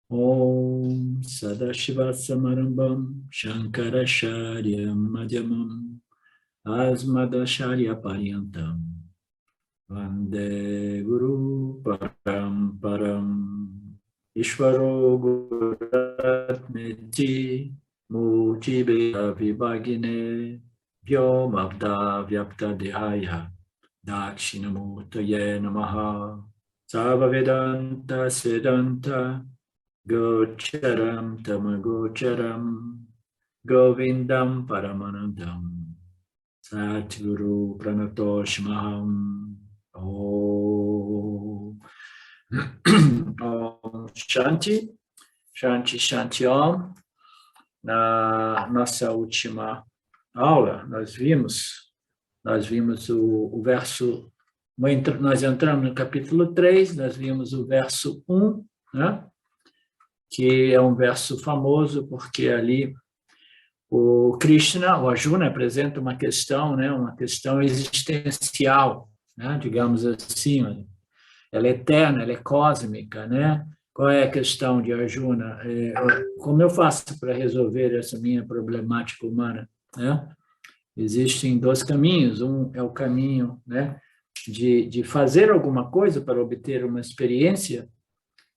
Om Sadashiva Samarambam Shankaracharya Madhyamam Asmadacharya Paryantam Vande Guru Paramparam Ishvaro Guratmeti Murtibheda Vibhagine Vyomavda Vyapta Dehaya Dakshinamurtaye Namaha Sarva Vedanta Sedanta Gocharam Tamagocharam Govindam Paramanandam Satguru Pranatoshmaham Om Om Shanti, Shanti, Shanti Om. Na nossa última aula, nós vimos o verso, nós entramos no capítulo 3, nós vimos o verso 1, né? Que é um verso famoso, porque ali o Krishna, o Arjuna, apresenta uma questão, né, uma questão existencial, né, digamos assim, ela é eterna, ela é cósmica, né? Qual é a questão de Arjuna? Como eu faço para resolver essa minha problemática humana, né? Existem dois caminhos, um é o caminho, né, de fazer alguma coisa para obter uma experiência,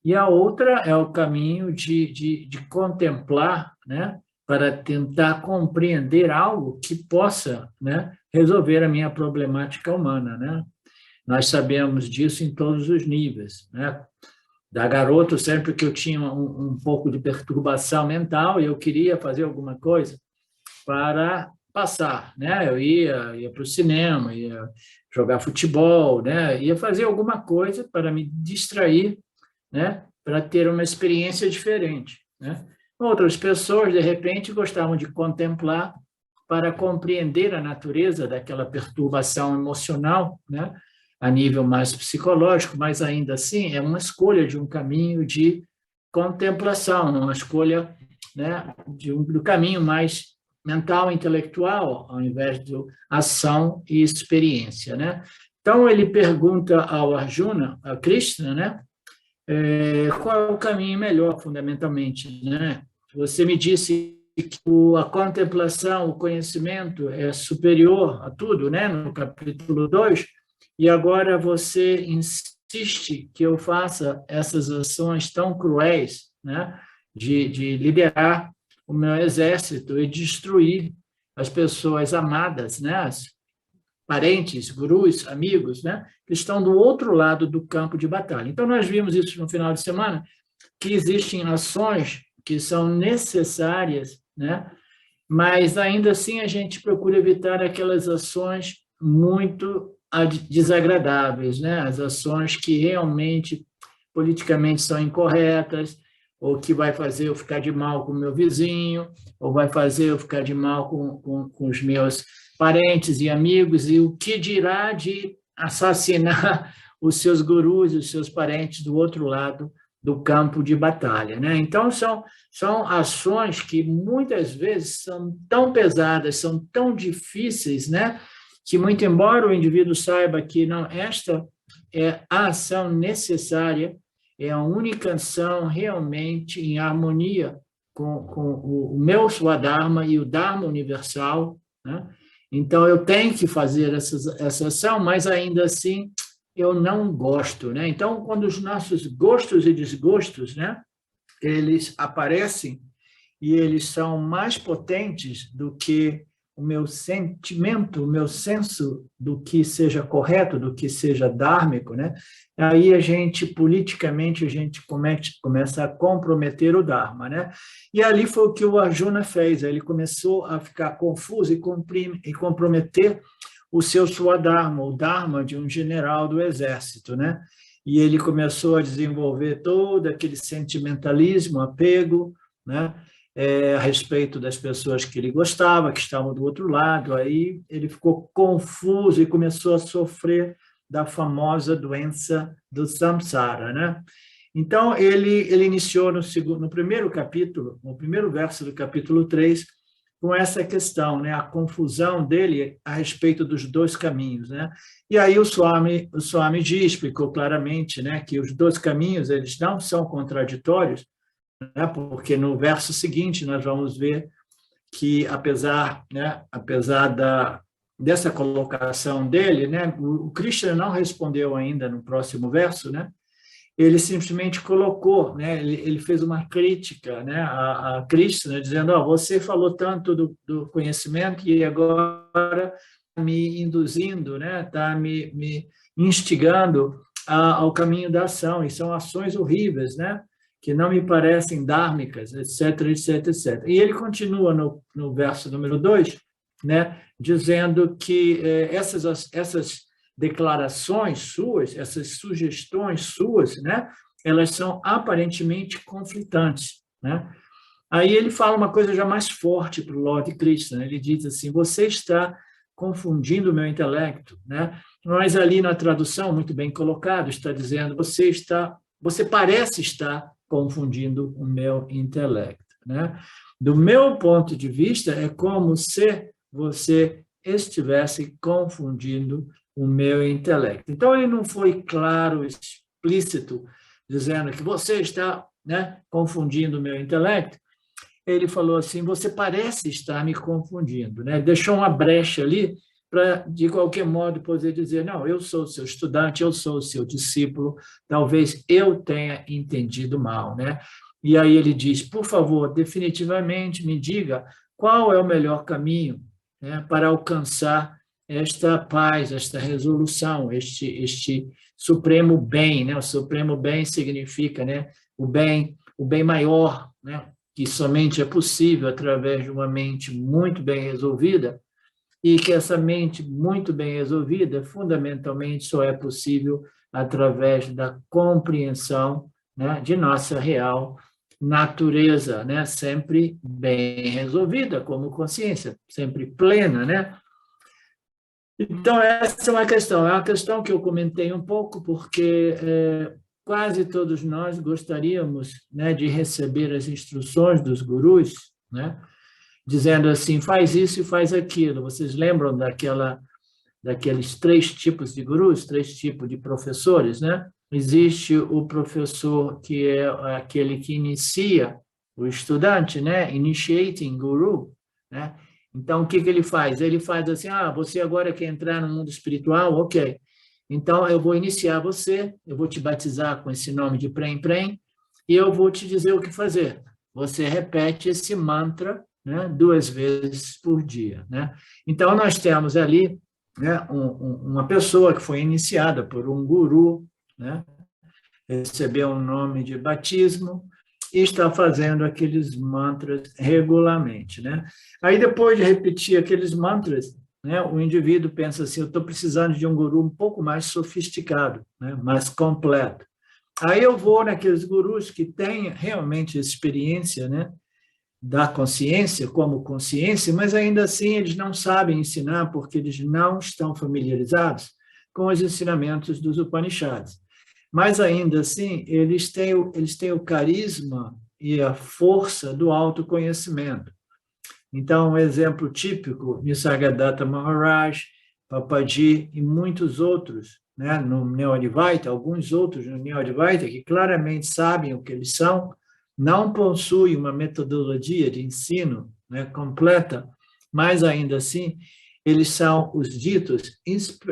e a outra é o caminho de contemplar, né, para tentar compreender algo que possa, né, resolver a minha problemática humana, né? Nós sabemos disso em todos os níveis, né? Da garoto, sempre que eu tinha um pouco de perturbação mental e eu queria fazer alguma coisa para passar, né? Eu ia para o cinema, ia jogar futebol, né? Ia fazer alguma coisa para me distrair, né, para ter uma experiência diferente, né? Outras pessoas, de repente, gostavam de contemplar para compreender a natureza daquela perturbação emocional, né, a nível mais psicológico, mas ainda assim é uma escolha de um caminho de contemplação, uma escolha, né, do caminho mais mental, intelectual, ao invés de ação e experiência, né? Então ele pergunta ao Arjuna, a Krishna, né, qual é o caminho melhor, fundamentalmente, né? Você me disse que a contemplação, o conhecimento é superior a tudo, né? No capítulo 2, e agora você insiste que eu faça essas ações tão cruéis, né? De liderar o meu exército e destruir as pessoas amadas, né? As parentes, gurus, amigos, né, que estão do outro lado do campo de batalha. Então, nós vimos isso no final de semana, que existem ações que são necessárias, né, mas ainda assim a gente procura evitar aquelas ações muito desagradáveis, né, as ações que realmente politicamente são incorretas, ou que vai fazer eu ficar de mal com o meu vizinho, ou vai fazer eu ficar de mal com os meus parentes e amigos, e o que dirá de assassinar os seus gurus, os seus parentes do outro lado do campo de batalha, né? Então, são ações que muitas vezes são tão pesadas, são tão difíceis, né? Que muito embora o indivíduo saiba que não, esta é a ação necessária, é a única ação realmente em harmonia com o meu Swadharma e o Dharma universal, né? Então, eu tenho que fazer essa ação, mas ainda assim eu não gosto, né? Então, quando os nossos gostos e desgostos, né, eles aparecem e eles são mais potentes do que o meu sentimento, o meu senso do que seja correto, do que seja dármico, né? Aí a gente, politicamente, a gente começa a comprometer o Dharma, né? E ali foi o que o Arjuna fez, ele começou a ficar confuso e comprometer o seu Swadharma, o Dharma de um general do exército, né? E ele começou a desenvolver todo aquele sentimentalismo, apego, né? A respeito das pessoas que ele gostava, que estavam do outro lado. Aí ele ficou confuso e começou a sofrer da famosa doença do samsara, né? Então, ele iniciou no primeiro capítulo, no primeiro verso do capítulo 3, com essa questão, né? A confusão dele a respeito dos dois caminhos, né? E aí o Swamiji explicou claramente, né, que os dois caminhos eles não são contraditórios, né? Porque no verso seguinte nós vamos ver que, apesar dessa colocação dele, né, o Krishna não respondeu ainda no próximo verso, né? Ele simplesmente colocou, né, ele fez uma crítica, né, a Krishna, dizendo: oh, você falou tanto do conhecimento e agora me induzindo, né, está me instigando ao caminho da ação, e são ações horríveis, né, que não me parecem dármicas, etc, etc, etc. E ele continua no verso número 2, né, dizendo que essas declarações suas, essas sugestões suas, né, elas são aparentemente conflitantes, né? Aí ele fala uma coisa já mais forte para o Lord Krishna, ele diz assim: você está confundindo o meu intelecto, né? Mas ali na tradução, muito bem colocado, está dizendo: você parece estar confundindo o meu intelecto, né? Do meu ponto de vista, é como se você estivesse confundindo o meu intelecto. Então, ele não foi claro, explícito, dizendo que você está, né, confundindo o meu intelecto. Ele falou assim: você parece estar me confundindo, né? Deixou uma brecha ali para, de qualquer modo, poder dizer: não, eu sou o seu estudante, eu sou o seu discípulo, talvez eu tenha entendido mal, né? E aí ele diz: por favor, definitivamente me diga qual é o melhor caminho, né, para alcançar esta paz, esta resolução, este supremo bem, né? O supremo bem significa, né, o bem maior, né, que somente é possível através de uma mente muito bem resolvida, e que essa mente muito bem resolvida, fundamentalmente, só é possível através da compreensão, né, de nossa real natureza, né, sempre bem resolvida, como consciência, sempre plena, né? Então, essa é uma questão que eu comentei um pouco, porque quase todos nós gostaríamos, né, de receber as instruções dos gurus, né, dizendo assim: faz isso e faz aquilo. Vocês lembram daqueles 3 tipos de gurus, 3 tipos de professores, né? Existe o professor que é aquele que inicia o estudante, né? Initiating guru, né? Então, o que ele faz? Ele faz assim: você agora quer entrar no mundo espiritual? Ok. Então, eu vou iniciar você, eu vou te batizar com esse nome de Prem Prem, e eu vou te dizer o que fazer. Você repete esse mantra, né, 2 vezes por dia, né? Então, nós temos ali, né, uma pessoa que foi iniciada por um guru, né, recebeu um nome de batismo e está fazendo aqueles mantras regularmente, né? Aí, depois de repetir aqueles mantras, né, o indivíduo pensa assim: eu estou precisando de um guru um pouco mais sofisticado, né, mais completo. Aí eu vou naqueles gurus que têm realmente experiência, né, da consciência como consciência, mas ainda assim eles não sabem ensinar porque eles não estão familiarizados com os ensinamentos dos Upanishads. Mas ainda assim eles têm o carisma e a força do autoconhecimento. Então, um exemplo típico: Nisargadatta Maharaj, Papaji e muitos outros, né, no Neo-Advaita, alguns outros no Neo-Advaita, que claramente sabem o que eles são, não possuem uma metodologia de ensino, né, completa, mas ainda assim eles são os ditos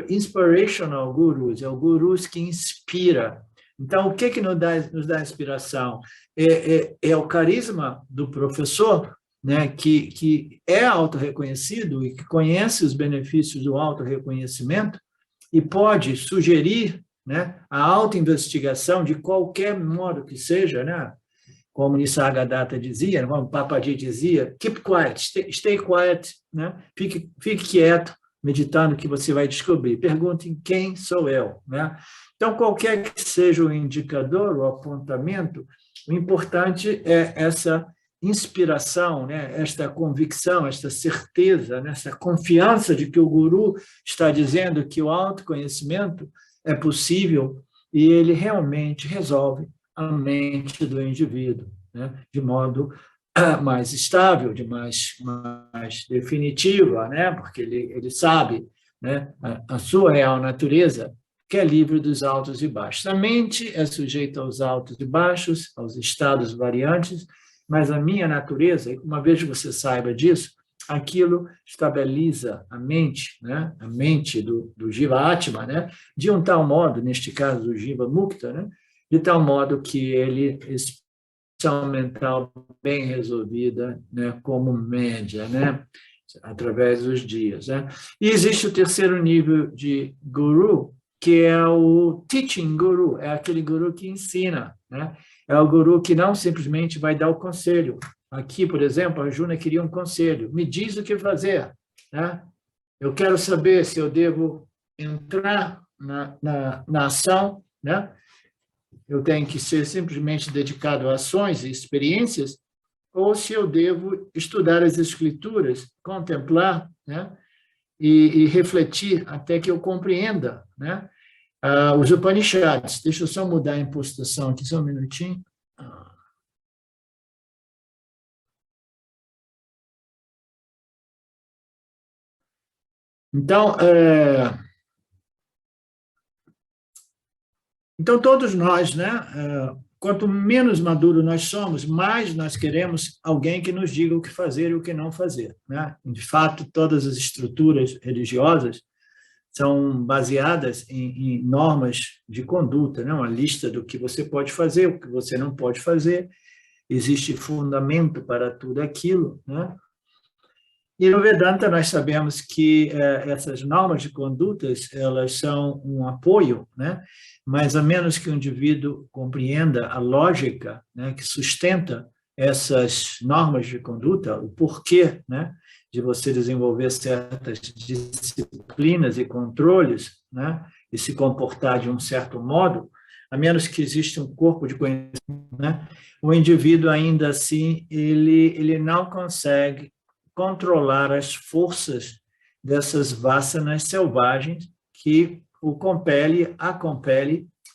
inspirational gurus, é o gurus que inspira. Então, o que nos dá inspiração? É o carisma do professor, né, que é autorreconhecido e que conhece os benefícios do autorreconhecimento e pode sugerir, né, a autoinvestigação de qualquer modo que seja, né? Como Nisargadatta dizia, como Papaji dizia: keep quiet, stay quiet, né? Fique quieto, meditando, que você vai descobrir. Perguntem: quem sou eu, né? Então, qualquer que seja o indicador, o apontamento, o importante é essa inspiração, né? Esta convicção, esta certeza, né? Essa confiança de que o guru está dizendo que o autoconhecimento é possível e ele realmente resolve a mente do indivíduo, né? De modo mais estável, mais definitiva, né? Porque ele sabe, né, a sua real natureza, que é livre dos altos e baixos. A mente é sujeita aos altos e baixos, aos estados variantes, mas a minha natureza, uma vez que você saiba disso, aquilo estabiliza a mente, né? A mente do Jiva Atma, né? De um tal modo, neste caso do Jiva Mukta, né? De tal modo que ele mental bem resolvida, né? Como média, né? Através dos dias, né? E existe o terceiro nível de guru, que é o teaching guru, é aquele guru que ensina, né? É o guru que não simplesmente vai dar o conselho. Aqui, por exemplo, a Arjuna queria um conselho. Me diz o que fazer, né? Eu quero saber se eu devo entrar na ação, né? Eu tenho que ser simplesmente dedicado a ações e experiências, ou se eu devo estudar as escrituras, contemplar, né? E refletir até que eu compreenda, né? Os Upanishads. Deixa eu só mudar a impostação aqui, só um minutinho. Então, todos nós, né? Quanto menos maduro nós somos, mais nós queremos alguém que nos diga o que fazer e o que não fazer, né? De fato, todas as estruturas religiosas são baseadas em normas de conduta, né? Uma lista do que você pode fazer, o que você não pode fazer, existe fundamento para tudo aquilo, né? E no Vedanta nós sabemos que essas normas de condutas, elas são um apoio, né? Mas a menos que o indivíduo compreenda a lógica, né, que sustenta essas normas de conduta, o porquê, né, de você desenvolver certas disciplinas e controles, né, e se comportar de um certo modo, a menos que exista um corpo de conhecimento, né, o indivíduo ainda assim ele não consegue controlar as forças dessas vássanas selvagens que o compele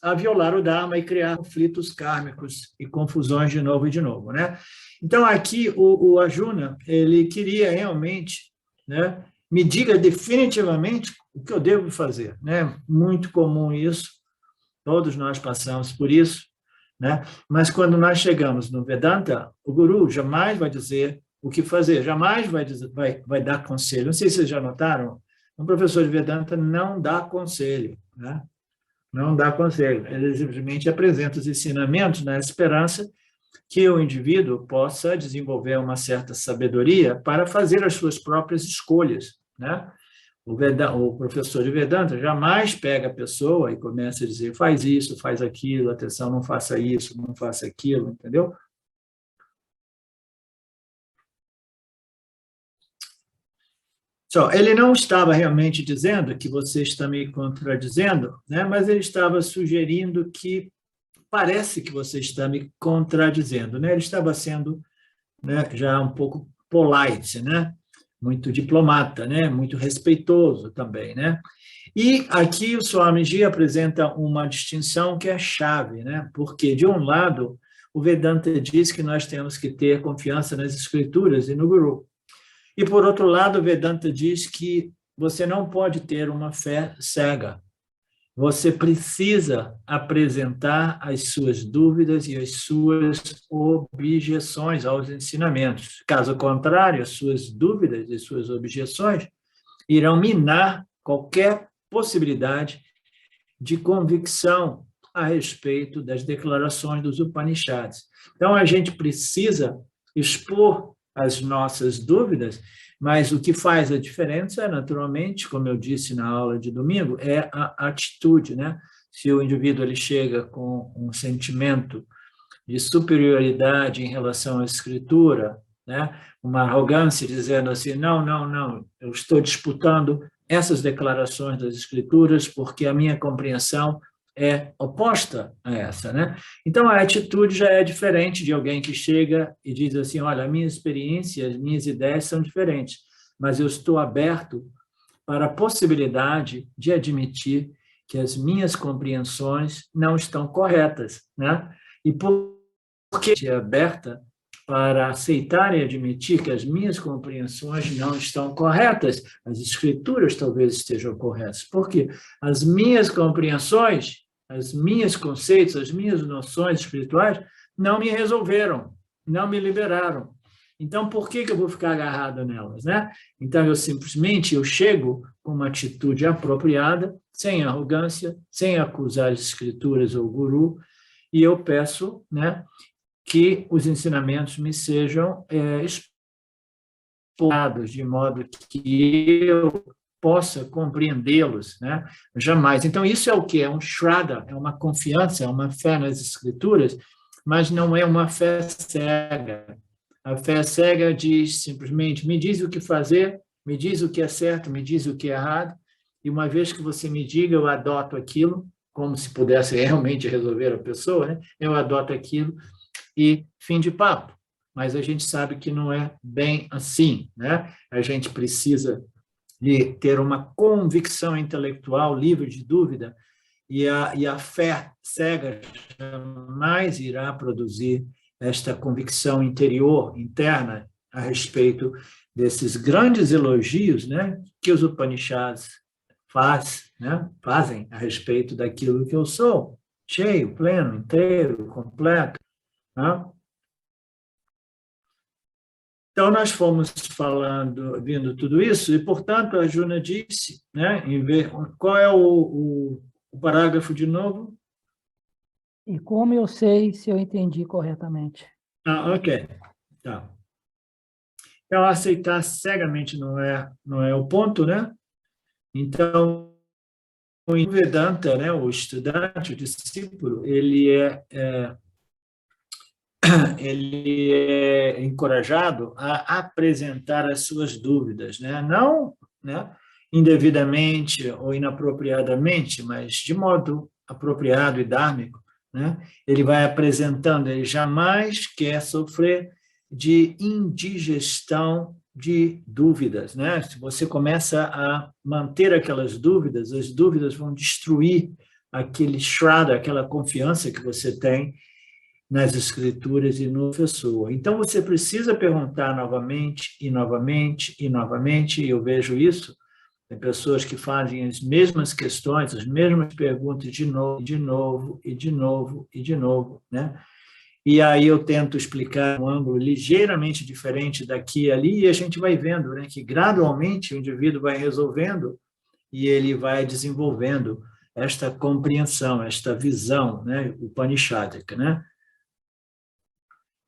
a violar o Dharma e criar conflitos kármicos e confusões de novo, né? Então, aqui, o Arjuna, ele queria realmente, né, me diga definitivamente o que eu devo fazer, né? Muito comum isso, todos nós passamos por isso, né? Mas quando nós chegamos no Vedanta, o Guru jamais vai dizer o que fazer, jamais vai dar conselho. Não sei se vocês já notaram, um professor de Vedanta não dá conselho, né? Não dá conselho, ele simplesmente apresenta os ensinamentos na esperança que o indivíduo possa desenvolver uma certa sabedoria para fazer as suas próprias escolhas, né? O professor de Vedanta jamais pega a pessoa e começa a dizer, faz isso, faz aquilo, atenção, não faça isso, não faça aquilo, entendeu? Ele não estava realmente dizendo que você está me contradizendo, né? Mas ele estava sugerindo que parece que você está me contradizendo, né? Ele estava sendo, né, já um pouco polite, né? Muito diplomata, né? Muito respeitoso também, né? E aqui o Swamiji apresenta uma distinção que é chave, né? Porque, de um lado, o Vedanta diz que nós temos que ter confiança nas escrituras e no Guru. E, por outro lado, o Vedanta diz que você não pode ter uma fé cega. Você precisa apresentar as suas dúvidas e as suas objeções aos ensinamentos. Caso contrário, as suas dúvidas e suas objeções irão minar qualquer possibilidade de convicção a respeito das declarações dos Upanishads. Então, a gente precisa expor as nossas dúvidas, mas o que faz a diferença, naturalmente, como eu disse na aula de domingo, é a atitude, né? Se o indivíduo ele chega com um sentimento de superioridade em relação à escritura, né? Uma arrogância dizendo assim, não, eu estou disputando essas declarações das escrituras porque a minha compreensão é oposta a essa, né? Então, a atitude já é diferente de alguém que chega e diz assim, olha, a minha experiência, as minhas ideias são diferentes, mas eu estou aberto para a possibilidade de admitir que as minhas compreensões não estão corretas, né? E porque é aberta para aceitar e admitir que as minhas compreensões não estão corretas, as escrituras talvez estejam corretas. Porque as minhas compreensões, os meus conceitos, as minhas noções espirituais não me resolveram, não me liberaram. Então, por que eu vou ficar agarrado nelas, né? Então, eu simplesmente chego com uma atitude apropriada, sem arrogância, sem acusar as escrituras ou o guru, e eu peço, né, que os ensinamentos me sejam explicados de modo que eu possa compreendê-los, né? Jamais. Então, isso é o quê? É um shraddha, é uma confiança, é uma fé nas escrituras, mas não é uma fé cega. A fé cega diz simplesmente, me diz o que fazer, me diz o que é certo, me diz o que é errado, e uma vez que você me diga, eu adoto aquilo, como se pudesse realmente resolver a pessoa, né? Eu adoto aquilo e fim de papo. Mas a gente sabe que não é bem assim, né? A gente precisa de ter uma convicção intelectual livre de dúvida, e a fé cega jamais irá produzir esta convicção interior, interna, a respeito desses grandes elogios, né, que os Upanishads fazem a respeito daquilo que eu sou, cheio, pleno, inteiro, completo. Né? Então, nós fomos vendo tudo isso, e, portanto, a Arjuna disse, né, qual é o parágrafo de novo? E como eu sei se eu entendi corretamente? Ok. Tá. Então, aceitar cegamente não é o ponto, né? Então, o Vedanta, né, o estudante, o discípulo, ele é encorajado a apresentar as suas dúvidas, né? Não, né, indevidamente ou inapropriadamente, mas de modo apropriado e dármico, né? Ele vai apresentando, ele jamais quer sofrer de indigestão de dúvidas, né? Se você começa a manter aquelas dúvidas, as dúvidas vão destruir aquele shraddha, aquela confiança que você tem nas escrituras e no professor. Então, você precisa perguntar novamente, e novamente, e novamente, e eu vejo isso, tem pessoas que fazem as mesmas questões, as mesmas perguntas de novo, de novo, e de novo, e de novo, né? E aí eu tento explicar um ângulo ligeiramente diferente daqui e ali, e a gente vai vendo, né, que gradualmente o indivíduo vai resolvendo e ele vai desenvolvendo esta compreensão, esta visão, né, upanishadica, né?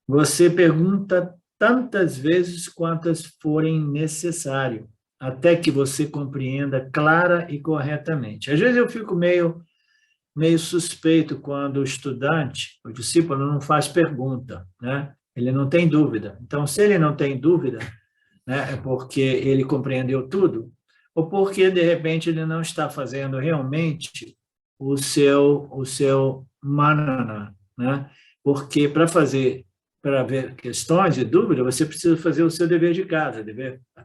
Você pergunta tantas vezes quantas forem necessário, até que você compreenda clara e corretamente. Às vezes eu fico meio suspeito quando o estudante, o discípulo, não faz pergunta, né? Ele não tem dúvida. Então, se ele não tem dúvida, né, é porque ele compreendeu tudo, ou porque, de repente, ele não está fazendo realmente o seu manana, né? Porque para ver questões e dúvidas, você precisa fazer o seu dever de casa, a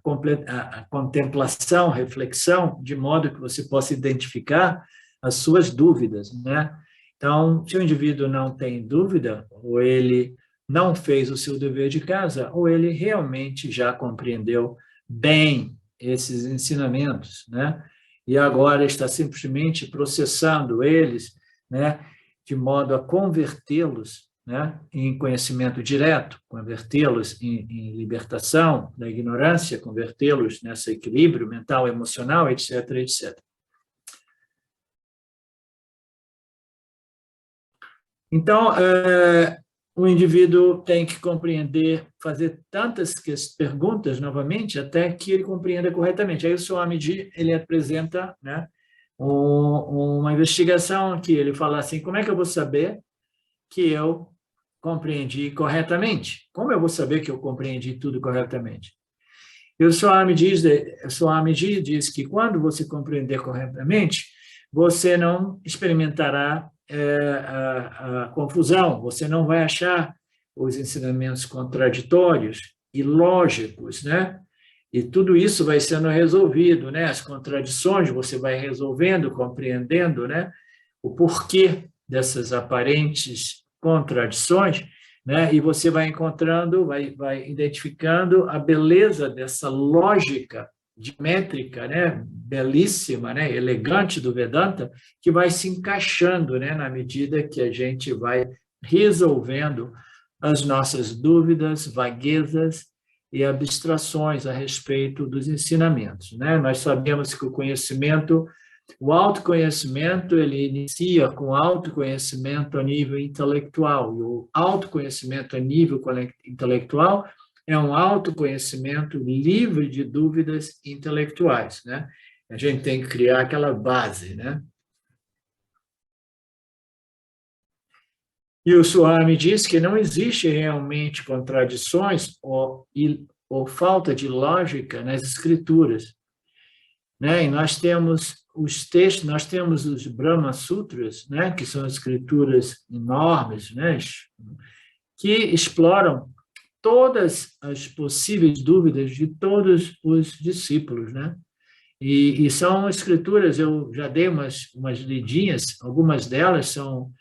contemplação, reflexão, de modo que você possa identificar as suas dúvidas, né? Então, se o indivíduo não tem dúvida, ou ele não fez o seu dever de casa, ou ele realmente já compreendeu bem esses ensinamentos, né? E agora está simplesmente processando eles, né, de modo a convertê-los, né, em conhecimento direto, convertê-los em libertação da ignorância, convertê-los nesse equilíbrio mental, emocional, etc., etc. Então, o indivíduo tem que compreender, fazer tantas perguntas novamente, até que ele compreenda corretamente. Aí o Swamiji, ele apresenta, né, uma investigação aqui, ele fala assim, como é que eu vou saber que eu compreendi corretamente? Como eu vou saber que eu compreendi tudo corretamente? E o Swamiji diz que quando você compreender corretamente, você não experimentará a confusão, você não vai achar os ensinamentos contraditórios e lógicos, né? E tudo isso vai sendo resolvido, né? As contradições você vai resolvendo, compreendendo, né? O porquê dessas aparentes contradições, né? E você vai encontrando, vai identificando a beleza dessa lógica métrica, né? Belíssima, né? Elegante do Vedanta, que vai se encaixando, né? Na medida que a gente vai resolvendo as nossas dúvidas, vaguezas e abstrações a respeito dos ensinamentos, né? Nós sabemos que o autoconhecimento, ele inicia com autoconhecimento a nível intelectual, e o autoconhecimento a nível intelectual é um autoconhecimento livre de dúvidas intelectuais, né? A gente tem que criar aquela base, né? E o Swami diz que não existe realmente contradições ou falta de lógica nas escrituras, né? E nós temos os textos, nós temos os Brahma Sutras, né? Que são escrituras enormes, né? Que exploram todas as possíveis dúvidas de todos os discípulos, né? E são escrituras, eu já dei umas lidinhas, algumas delas são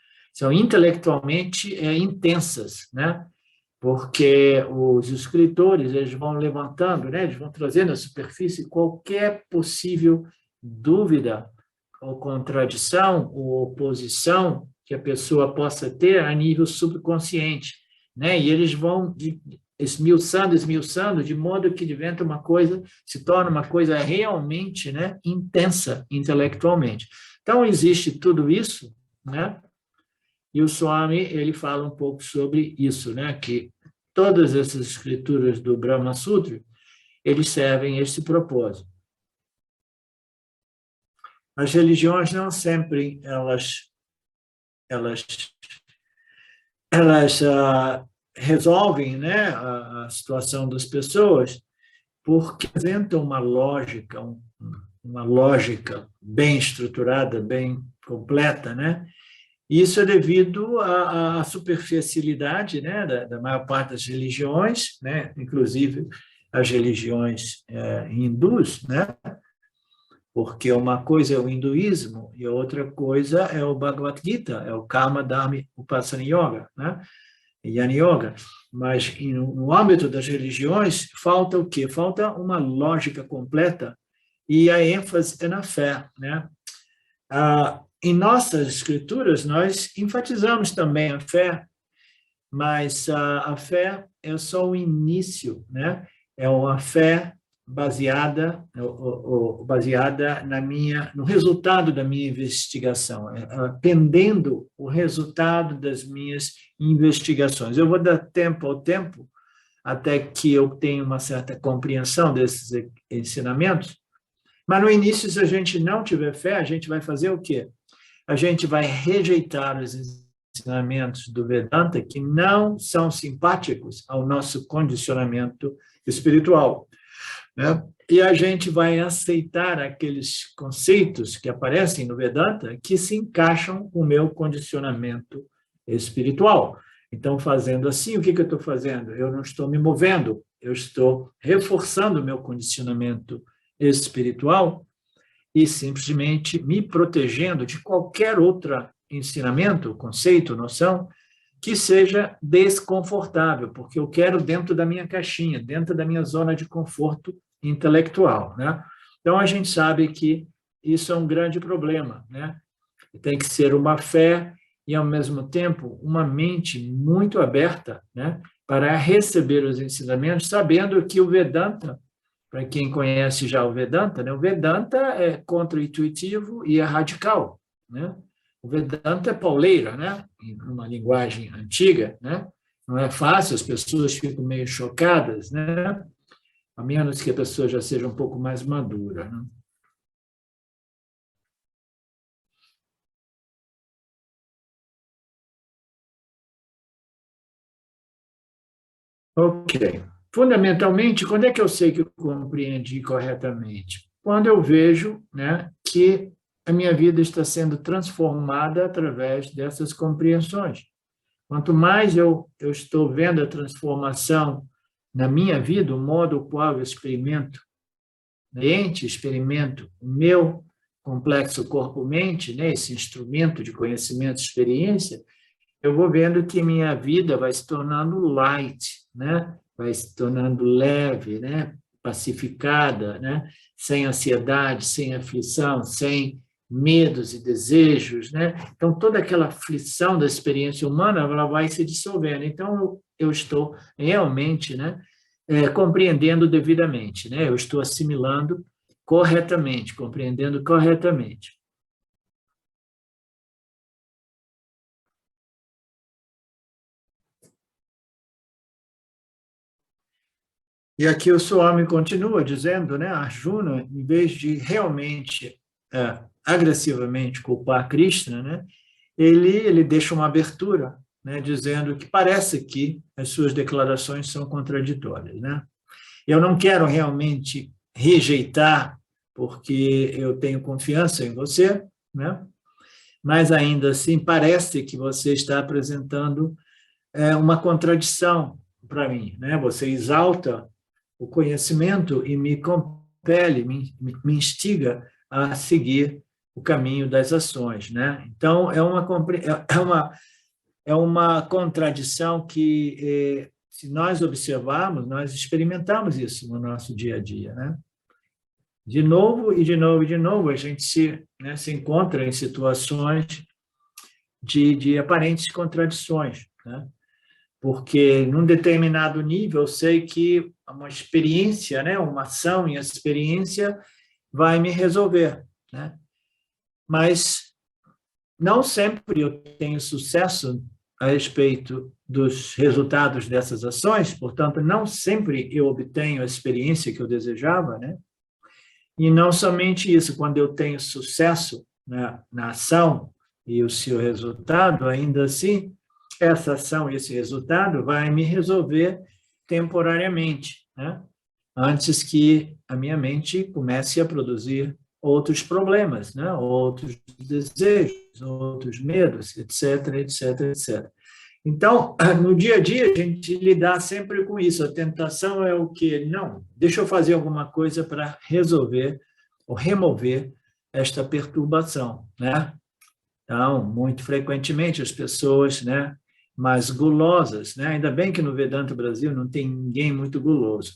intelectualmente intensas, né? Porque os escritores, eles vão levantando, né? Eles vão trazendo à superfície qualquer possível dúvida ou contradição ou oposição que a pessoa possa ter a nível subconsciente, né? E eles vão esmiuçando, de modo que de vento uma coisa se torna uma coisa realmente, né, intensa intelectualmente. Então, existe tudo isso, né? E o Swami, ele fala um pouco sobre isso, né? Que todas essas escrituras do Brahma Sutra, eles servem a esse propósito. As religiões não sempre elas resolvem, né, a situação das pessoas porque apresentam uma lógica bem estruturada, bem completa, né? Isso é devido à superficialidade, né, da maior parte das religiões, né, inclusive as religiões hindus, né? Porque uma coisa é o hinduísmo e outra coisa é o Bhagavad Gita, é o Karma, Dharma, Upasana Yoga, né? Yani Yoga. Mas no âmbito das religiões, falta o quê? Falta uma lógica completa e a ênfase é na fé, né? Em nossas escrituras, nós enfatizamos também a fé, mas a fé é só o início, né? É uma fé baseada no resultado da minha investigação, pendendo o resultado das minhas investigações. Eu vou dar tempo ao tempo até que eu tenha uma certa compreensão desses ensinamentos, mas no início, se a gente não tiver fé, a gente vai fazer o quê? A gente vai rejeitar os ensinamentos do Vedanta que não são simpáticos ao nosso condicionamento espiritual, né? E a gente vai aceitar aqueles conceitos que aparecem no Vedanta que se encaixam com o meu condicionamento espiritual. Então, fazendo assim, o que eu estou fazendo? Eu não estou me movendo, eu estou reforçando o meu condicionamento espiritual e simplesmente me protegendo de qualquer outro ensinamento, conceito, noção, que seja desconfortável, porque eu quero dentro da minha caixinha, dentro da minha zona de conforto intelectual, né? Então, a gente sabe que isso é um grande problema, né? Tem que ser uma fé e, ao mesmo tempo, uma mente muito aberta, né? Para receber os ensinamentos, sabendo que o Vedanta, para quem conhece já o Vedanta, né? O Vedanta é contra-intuitivo e é radical, né? O Vedanta é pauleira, né? Em uma linguagem antiga, né? Não é fácil, as pessoas ficam meio chocadas, né? A menos que a pessoa já seja um pouco mais madura, né? Ok. Fundamentalmente, quando é que eu sei que eu compreendi corretamente? Quando eu vejo, né, que a minha vida está sendo transformada através dessas compreensões. Quanto mais eu estou vendo a transformação na minha vida, o modo qual eu experimento, experimento o meu complexo corpo-mente, né, esse instrumento de conhecimento e experiência, eu vou vendo que minha vida vai se tornando light, né? Vai se tornando leve, né? Pacificada, né? Sem ansiedade, sem aflição, sem medos e desejos, né? Então, toda aquela aflição da experiência humana, ela vai se dissolvendo. Então, eu estou realmente, né? Compreendendo devidamente, né? Eu estou assimilando corretamente, compreendendo corretamente. E aqui o Swami continua dizendo, né, Arjuna, em vez de realmente agressivamente culpar Krishna, né, ele deixa uma abertura, né, dizendo que parece que as suas declarações são contraditórias, né? Eu não quero realmente rejeitar, porque eu tenho confiança em você, né? Mas ainda assim parece que você está apresentando uma contradição para mim, né? Você exalta o conhecimento e me compele, me instiga a seguir o caminho das ações, né? Então é uma contradição que, se nós observarmos, nós experimentamos isso no nosso dia a dia, né? De novo e de novo e de novo a gente se encontra em situações de aparentes contradições, né? Porque num determinado nível eu sei que uma experiência, né, uma ação em experiência vai me resolver, né? Mas não sempre eu tenho sucesso a respeito dos resultados dessas ações, portanto, não sempre eu obtenho a experiência que eu desejava, né? E não somente isso, quando eu tenho sucesso na ação e o seu resultado, ainda assim, essa ação e esse resultado vai me resolver temporariamente, né? Antes que a minha mente comece a produzir outros problemas, né? Outros desejos, outros medos, etc, etc, etc. Então, no dia a dia, a gente lidar sempre com isso. A tentação é o que? Não, deixa eu fazer alguma coisa para resolver ou remover esta perturbação, né? Então, muito frequentemente, as pessoas, né, mais gulosas, né? Ainda bem que no Vedanta Brasil não tem ninguém muito guloso.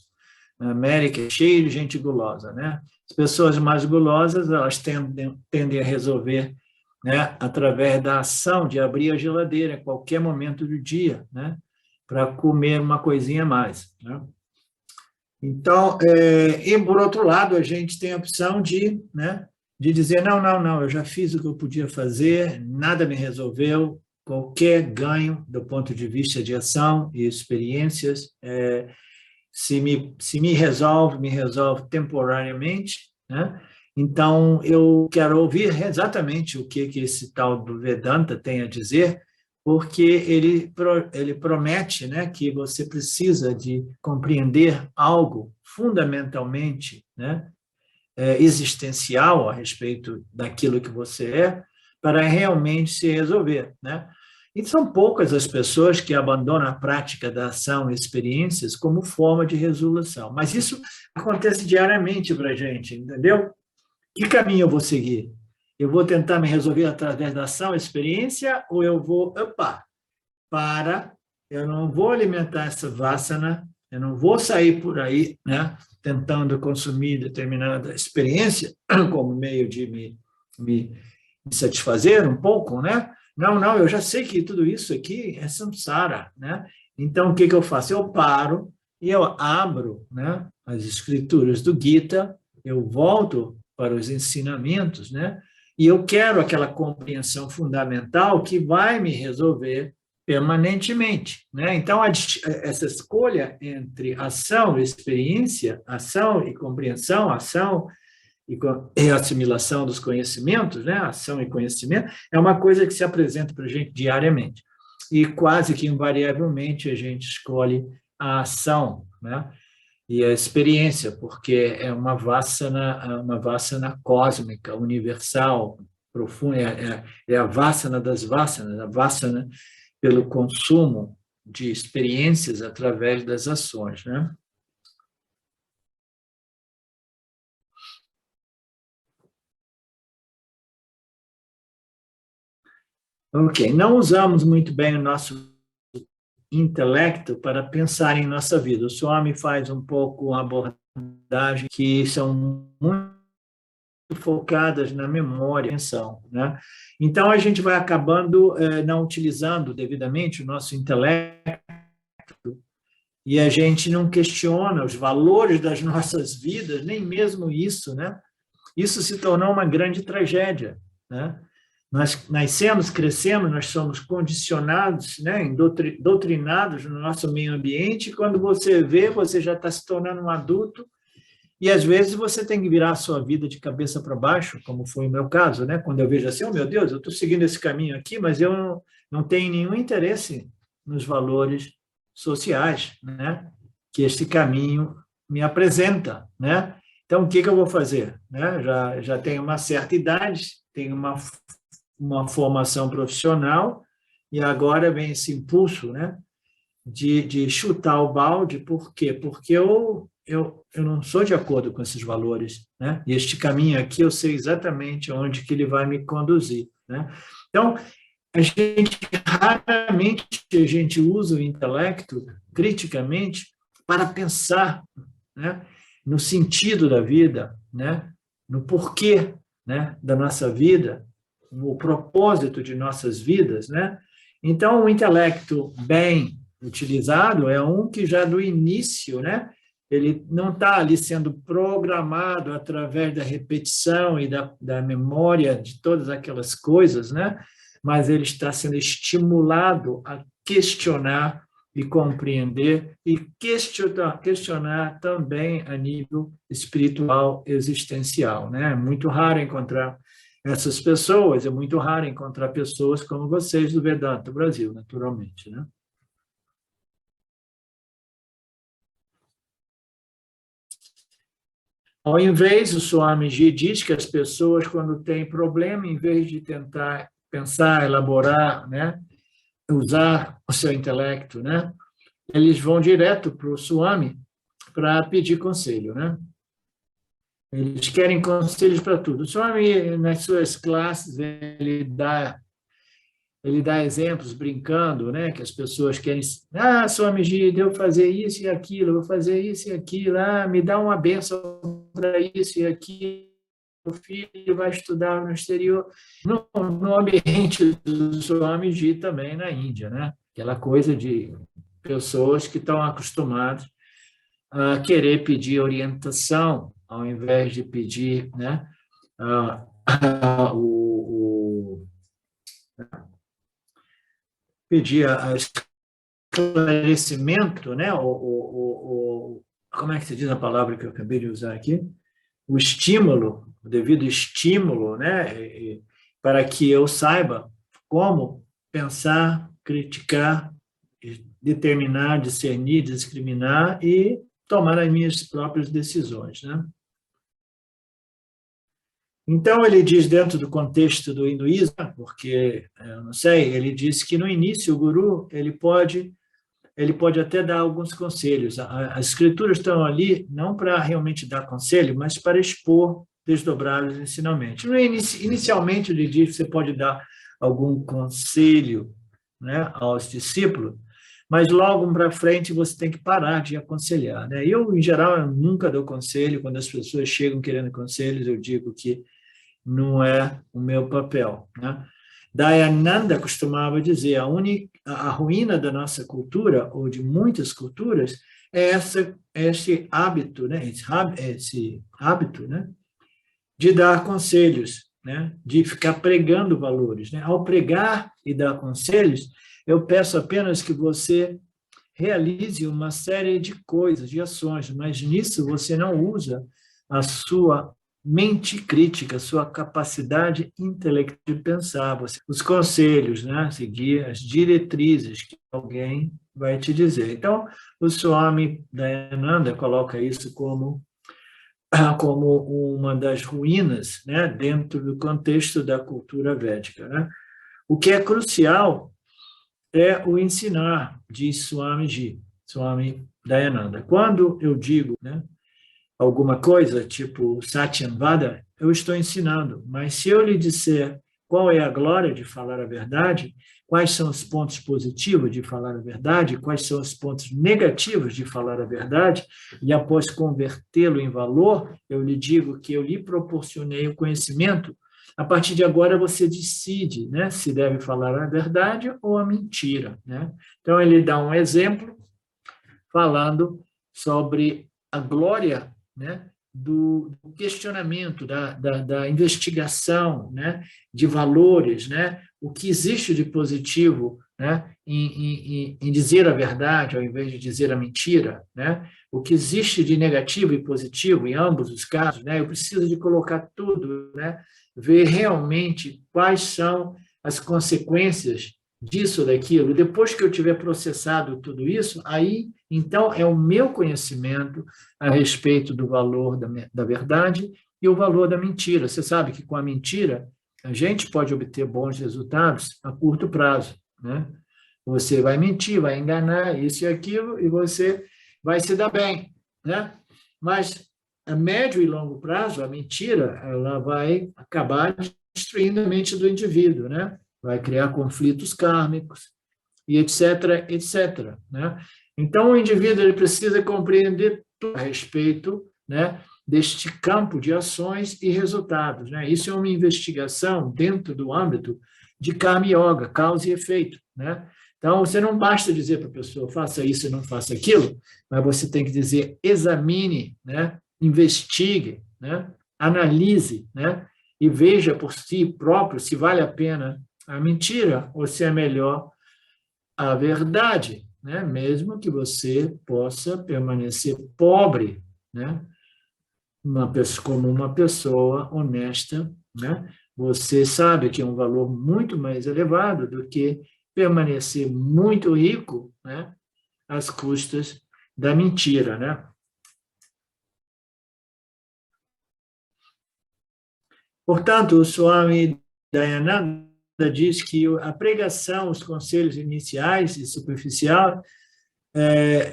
Na América é cheio de gente gulosa, né? As pessoas mais gulosas, elas tendem a resolver, né, através da ação de abrir a geladeira a qualquer momento do dia, né, para comer uma coisinha a mais, né? Então, e por outro lado, a gente tem a opção né, de dizer, não, não, não, eu já fiz o que eu podia fazer, nada me resolveu, qualquer ganho do ponto de vista de ação e experiências, se me resolve temporariamente, né? Então, eu quero ouvir exatamente o que esse tal do Vedanta tem a dizer, porque ele promete, né, que você precisa de compreender algo fundamentalmente, né, existencial a respeito daquilo que você é, para realmente se resolver, né? E são poucas as pessoas que abandonam a prática da ação e experiências como forma de resolução. Mas isso acontece diariamente para a gente, entendeu? Que caminho eu vou seguir? Eu vou tentar me resolver através da ação e experiência ou eu vou, eu não vou alimentar essa vassana, eu não vou sair por aí, né, tentando consumir determinada experiência como meio de me satisfazer um pouco, né? Não, não, eu já sei que tudo isso aqui é samsara, né? Então, o que eu faço? Eu paro e eu abro, né, as escrituras do Gita, eu volto para os ensinamentos, né? E eu quero aquela compreensão fundamental que vai me resolver permanentemente, né? Então, essa escolha entre ação e experiência, ação e compreensão, ação e assimilação dos conhecimentos, né? Ação e conhecimento, é uma coisa que se apresenta para a gente diariamente. E quase que invariavelmente a gente escolhe a ação, né? E a experiência, porque é uma vassana cósmica, universal, profunda, é a vassana das vassanas, a vassana pelo consumo de experiências através das ações, né? Ok, não usamos muito bem o nosso intelecto para pensar em nossa vida. O Swami faz um pouco uma abordagem que são muito focadas na memória e atenção, né? Então, a gente vai acabando não utilizando devidamente o nosso intelecto e a gente não questiona os valores das nossas vidas, nem mesmo isso, né? Isso se tornou uma grande tragédia, né? Nós nascemos, crescemos, nós somos condicionados, né, doutrinados no nosso meio ambiente, e quando você vê, você já está se tornando um adulto, e às vezes você tem que virar a sua vida de cabeça para baixo, como foi o meu caso, né? Quando eu vejo assim, oh meu Deus, eu estou seguindo esse caminho aqui, mas eu não tenho nenhum interesse nos valores sociais, né? Que este caminho me apresenta, né? Então, o que eu vou fazer? Né? Já tenho uma certa idade, tenho uma formação profissional, e agora vem esse impulso, né? De chutar o balde. Por quê? Porque eu não sou de acordo com esses valores, né? E este caminho aqui eu sei exatamente onde que ele vai me conduzir, né? Então, raramente a gente usa o intelecto criticamente para pensar, né, no sentido da vida, né, no porquê, né, da nossa vida, o propósito de nossas vidas, né? Então, o intelecto bem utilizado é um que já do início, né, ele não está ali sendo programado através da repetição e da memória de todas aquelas coisas, né? Mas ele está sendo estimulado a questionar e compreender e questionar também a nível espiritual existencial, né? É muito raro encontrar essas pessoas, é muito raro encontrar pessoas como vocês do Vedanta Brasil, naturalmente, né? Ao invés, o Swamiji diz que as pessoas, quando têm problema, em vez de tentar pensar, elaborar, né, usar o seu intelecto, né, eles vão direto para o Swami para pedir conselho, né? Eles querem conselhos para tudo. O Swami, nas suas classes, ele dá exemplos brincando, né? Que as pessoas querem, Swamiji, devo fazer isso e aquilo, vou fazer isso e aquilo, me dá uma bênção para isso e aquilo, o filho vai estudar no exterior, no ambiente do Swamiji também na Índia, né? Aquela coisa de pessoas que estão acostumadas a querer pedir orientação, ao invés de pedir, né, o pedir esclarecimento, né, como é que se diz a palavra que eu acabei de usar aqui? O estímulo, o devido estímulo, né, para que eu saiba como pensar, criticar, determinar, discernir, discriminar e tomar as minhas próprias decisões, né? Então, ele diz, dentro do contexto do hinduísmo, porque, eu não sei, ele diz que no início o guru ele pode até dar alguns conselhos. As escrituras estão ali não para realmente dar conselho, mas para expor, desdobrar os ensinamentos. Inicialmente, ele diz que você pode dar algum conselho, né, aos discípulos, mas logo para frente você tem que parar de aconselhar, né? Eu, em geral, eu nunca dou conselho. Quando as pessoas chegam querendo conselhos, eu digo que não é o meu papel, né? Dayananda costumava dizer, a ruína da nossa cultura, ou de muitas culturas, é esse hábito, né? Esse hábito, né, de dar conselhos, né, de ficar pregando valores, né? Ao pregar e dar conselhos, eu peço apenas que você realize uma série de coisas, de ações, mas nisso você não usa a sua mente crítica, a sua capacidade intelectual de pensar. Os conselhos, né? Seguir as diretrizes que alguém vai te dizer. Então, o Swami Dayananda coloca isso como uma das ruínas, né, dentro do contexto da cultura védica, né? O que é crucial é o ensinar, diz Swami Dayananda. Quando eu digo, né, alguma coisa, tipo Satyam Vada, eu estou ensinando, mas se eu lhe disser qual é a glória de falar a verdade, quais são os pontos positivos de falar a verdade, quais são os pontos negativos de falar a verdade, e após convertê-lo em valor, eu lhe digo que eu lhe proporcionei o conhecimento. A partir de agora você decide, né, se deve falar a verdade ou a mentira, né? Então ele dá um exemplo falando sobre a glória, né, do questionamento, da investigação, né, de valores, né, o que existe de positivo, né, em dizer a verdade ao invés de dizer a mentira, né, o que existe de negativo e positivo em ambos os casos, né, eu preciso de colocar tudo, né, ver realmente quais são as consequências disso ou daquilo. Depois que eu tiver processado tudo isso, aí, então, é o meu conhecimento a respeito do valor da verdade e o valor da mentira. Você sabe que com a mentira, a gente pode obter bons resultados a curto prazo, né? Você vai mentir, vai enganar isso e aquilo, e você vai se dar bem, né? Mas a médio e longo prazo, a mentira, ela vai acabar destruindo a mente do indivíduo, né? Vai criar conflitos kármicos e etc, etc, né? Então, o indivíduo ele precisa compreender tudo a respeito, né, deste campo de ações e resultados, né? Isso é uma investigação dentro do âmbito de Karma Yoga, causa e efeito, né? Então, você não basta dizer para a pessoa, faça isso e não faça aquilo, mas você tem que dizer, examine, né? Investigue, né? Analise, né? E veja por si próprio se vale a pena a mentira ou se é melhor a verdade, né? Mesmo que você possa permanecer pobre, né? Como uma pessoa honesta, né? Você sabe que é um valor muito mais elevado do que permanecer muito rico, né? Às custas da mentira, né? Portanto, o Swami Dayananda diz que a pregação, os conselhos iniciais e superficial,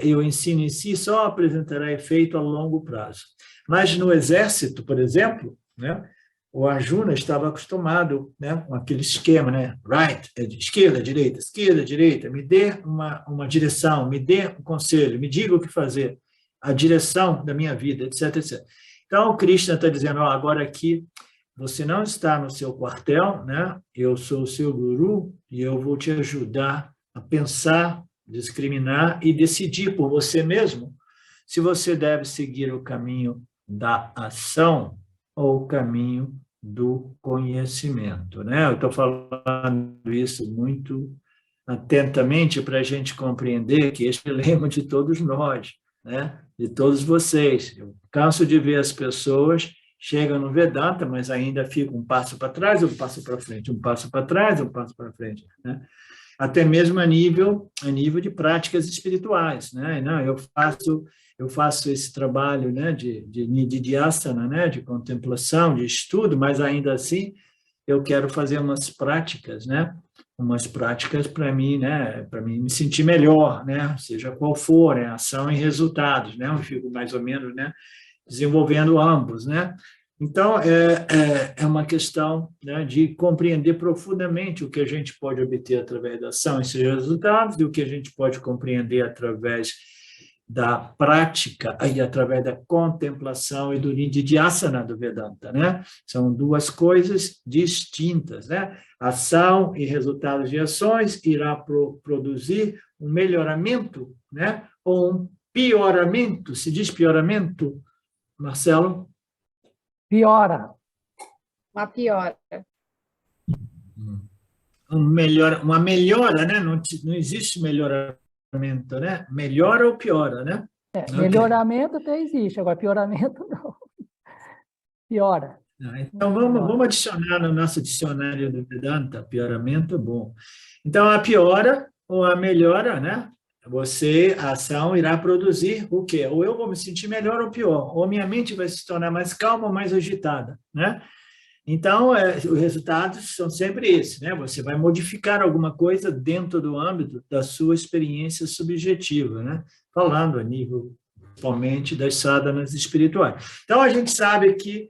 e o ensino em si só apresentará efeito a longo prazo. Mas no exército, por exemplo, né, o Arjuna estava acostumado, né, com aquele esquema, né, right, esquerda, direita, me dê uma direção, me dê um conselho, me diga o que fazer, a direção da minha vida, etc, etc. Então, o Krishna está dizendo, agora aqui, você não está no seu quartel, né? Eu sou o seu guru e eu vou te ajudar a pensar, discriminar e decidir por você mesmo se você deve seguir o caminho da ação ou o caminho do conhecimento, né? Eu estou falando isso muito atentamente para a gente compreender que este é o lema de todos nós, né? De todos vocês. Eu canso de ver as pessoas chegam no Vedanta, mas ainda fica um passo para trás, um passo para frente, um passo para trás, um passo para frente, né? Até mesmo a nível de práticas espirituais, né? Não, eu faço esse trabalho, né, de nididhyasana, né, de contemplação, de estudo, mas ainda assim eu quero fazer umas práticas, né? Umas práticas para mim, né, para mim me sentir melhor, né? Seja qual for, né, ação e resultados, né? Eu fico mais ou menos, né, desenvolvendo ambos, né? Então, é uma questão, né, de compreender profundamente o que a gente pode obter através da ação e seus resultados e o que a gente pode compreender através da prática e através da contemplação e do nididhyasana do Vedanta, né? São duas coisas distintas, né? Ação e resultados de ações irá produzir um melhoramento, né? Ou um pioramento, se diz pioramento, Marcelo? Piora. Uma piora. Uma melhora, né? Não existe melhoramento, né? Melhora ou piora, né? Melhoramento até existe, agora pioramento não. Piora. Então, vamos adicionar no nosso dicionário do Vedanta, pioramento é bom. Então, a piora ou a melhora, né? A ação irá produzir o quê? Ou eu vou me sentir melhor ou pior, ou minha mente vai se tornar mais calma ou mais agitada, né? Então, os resultados são sempre esses, né? Você vai modificar alguma coisa dentro do âmbito da sua experiência subjetiva, né? Falando a nível, principalmente, das sadhanas espirituais. Então, a gente sabe que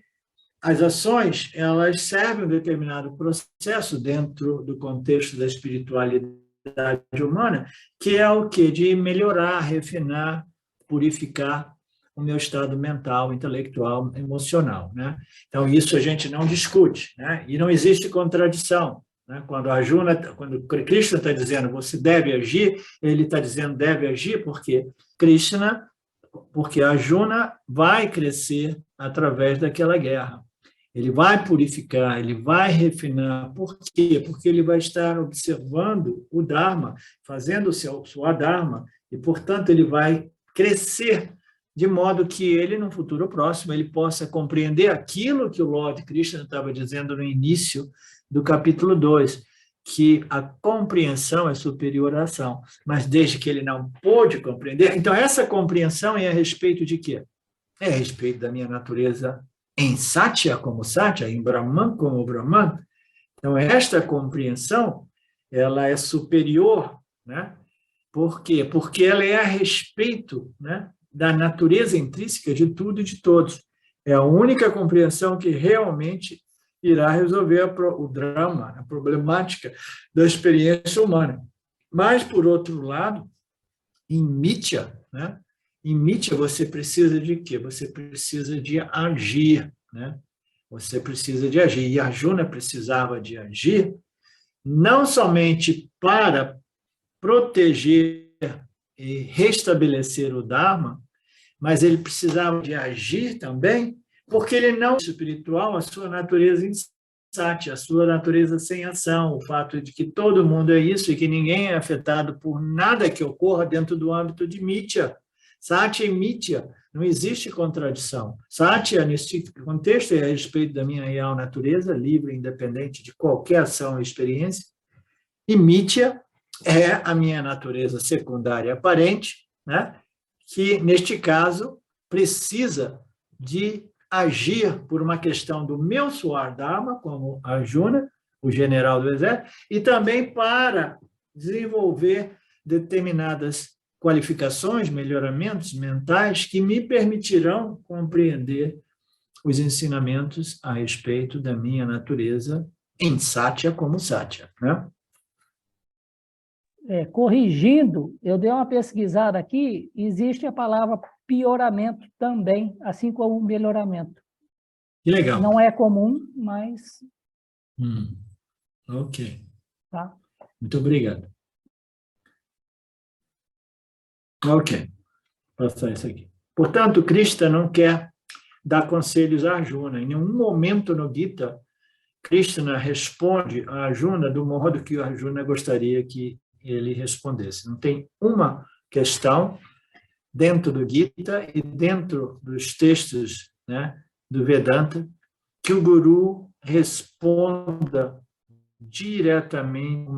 as ações, elas servem um determinado processo dentro do contexto da espiritualidade humana, que é o quê? De melhorar, refinar, purificar o meu estado mental, intelectual, emocional, né? Então, isso a gente não discute, né? E não existe contradição, né? Quando Krishna está dizendo você deve agir, ele está dizendo deve agir porque Arjuna vai crescer através daquela guerra. Ele vai purificar, ele vai refinar. Por quê? Porque ele vai estar observando o Dharma, fazendo o seu Dharma, e, portanto, ele vai crescer de modo que ele, no futuro próximo, ele possa compreender aquilo que o Lord Krishna estava dizendo no início do capítulo 2, que a compreensão é superior à ação. Mas desde que ele não pôde compreender, então essa compreensão é a respeito de quê? É a respeito da minha natureza em Satya como Satya, em Brahman como Brahman. Então, esta compreensão, ela é superior, né? Por quê? Porque ela é a respeito, né, da natureza intrínseca de tudo e de todos. É a única compreensão que realmente irá resolver o drama, a problemática da experiência humana. Mas, por outro lado, em Mitya, né? Em Mitya, você precisa de quê? Você precisa de agir, né? Você precisa de agir. E Arjuna precisava de agir não somente para proteger e restabelecer o Dharma, mas ele precisava de agir também, porque ele não é espiritual, a sua natureza insati, a sua natureza sem ação, o fato de que todo mundo é isso e que ninguém é afetado por nada que ocorra dentro do âmbito de Mitya. Satya e Mitya, não existe contradição. Satya, nesse contexto, é a respeito da minha real natureza, livre e independente de qualquer ação ou experiência, e Mitya é a minha natureza secundária aparente, né? Que, neste caso, precisa de agir por uma questão do meu Swardharma, como Arjuna, o general do exército, e também para desenvolver determinadas qualificações, melhoramentos mentais que me permitirão compreender os ensinamentos a respeito da minha natureza em Satya como Satya, né? Corrigindo, eu dei uma pesquisada aqui, existe a palavra pioramento também, assim como melhoramento. Que legal. Não é comum, mas... Ok. Tá. Muito obrigado. Ok. Passar isso aqui. Portanto, Krishna não quer dar conselhos a Arjuna. Em nenhum momento no Gita, Krishna responde a Arjuna do modo que o Arjuna gostaria que ele respondesse. Não tem uma questão dentro do Gita e dentro dos textos, né, do Vedanta que o Guru responda diretamente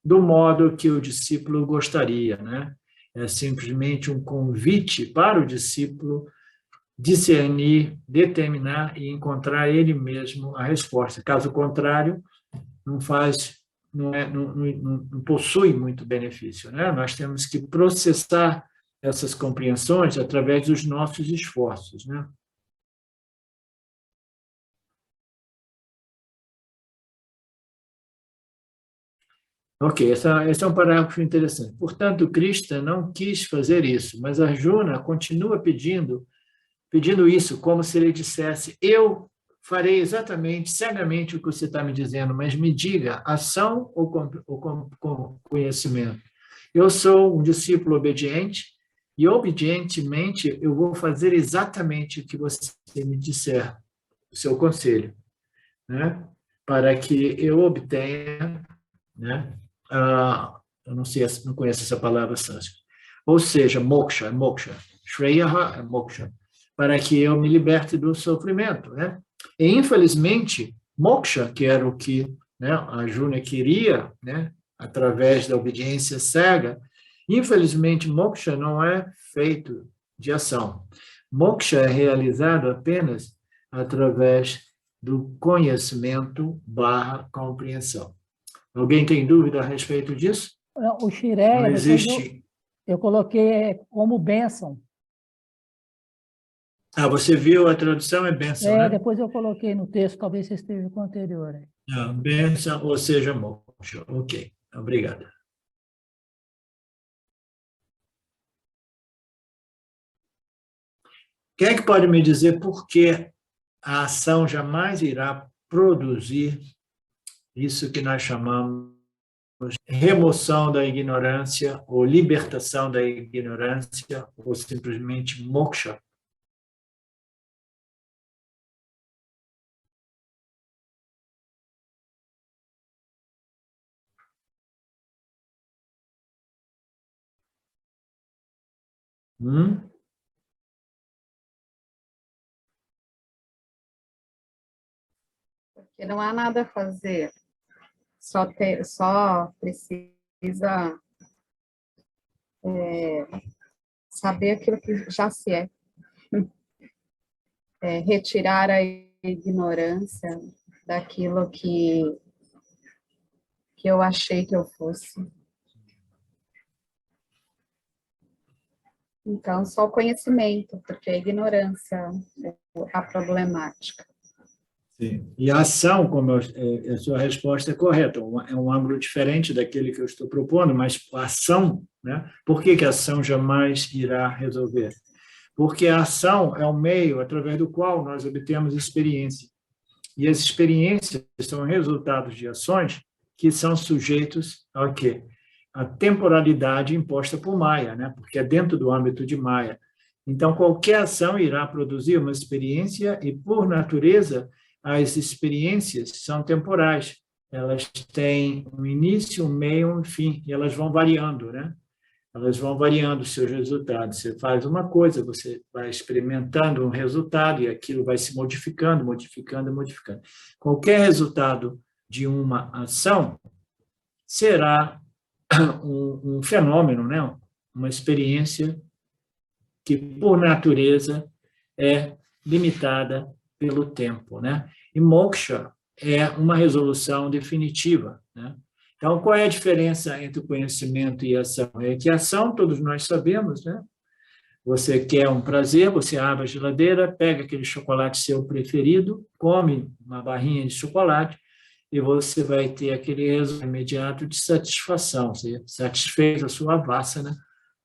do modo que o discípulo gostaria, né? É simplesmente um convite para o discípulo discernir, determinar e encontrar ele mesmo a resposta. Caso contrário, não possui muito benefício, né? Nós temos que processar essas compreensões através dos nossos esforços, né? Ok, esse é um parágrafo interessante. Portanto, Krishna não quis fazer isso, mas Arjuna continua pedindo isso, como se ele dissesse, eu farei exatamente, cegamente o que você está me dizendo, mas me diga, ação ou com conhecimento? Eu sou um discípulo obediente e, obedientemente, eu vou fazer exatamente o que você me disser, o seu conselho, né? Para que eu obtenha, né? Eu não conheço essa palavra sânscrita. Ou seja, moksha, shreyaha é moksha, para que eu me liberte do sofrimento, né? E, infelizmente, moksha, que era o que, né, a Arjuna queria, né, através da obediência cega, infelizmente, moksha não é feito de ação. Moksha é realizado apenas através do conhecimento / compreensão. Alguém tem dúvida a respeito disso? O Shireya, Não existe. eu coloquei como bênção. Ah, você viu a tradução? É bênção, né? Depois eu coloquei no texto, talvez você esteja com o anterior. Aí. Ah, bênção, ou seja, moksha. Ok, obrigado. Quem é que pode me dizer por que a ação jamais irá produzir isso que nós chamamos de remoção da ignorância, ou libertação da ignorância, ou simplesmente moksha? Hum? Porque não há nada a fazer. Só precisa saber aquilo que já se é. Retirar a ignorância daquilo que eu achei que eu fosse. Então, só o conhecimento, porque a ignorância é a problemática. Sim. E a ação, como a sua resposta é correta, é um ângulo diferente daquele que eu estou propondo, mas a ação, né? Por que a ação jamais irá resolver? Porque a ação é um meio através do qual nós obtemos experiência. E as experiências são resultados de ações que são sujeitos ao quê? A temporalidade imposta por Maya, né? Porque é dentro do âmbito de Maya. Então, qualquer ação irá produzir uma experiência e, por natureza, as experiências são temporais. Elas têm um início, um meio, um fim, e elas vão variando, né? Elas vão variando os seus resultados. Você faz uma coisa, você vai experimentando um resultado e aquilo vai se modificando, modificando, modificando. Qualquer resultado de uma ação será um fenômeno, né? Uma experiência que, por natureza, é limitada pelo tempo, né? E moksha é uma resolução definitiva, né? Então, qual é a diferença entre o conhecimento e a ação? É que a ação, todos nós sabemos, né? Você quer um prazer, você abre a geladeira, pega aquele chocolate seu preferido, come uma barrinha de chocolate e você vai ter aquele resultado imediato de satisfação. Você satisfez a sua vassana, né,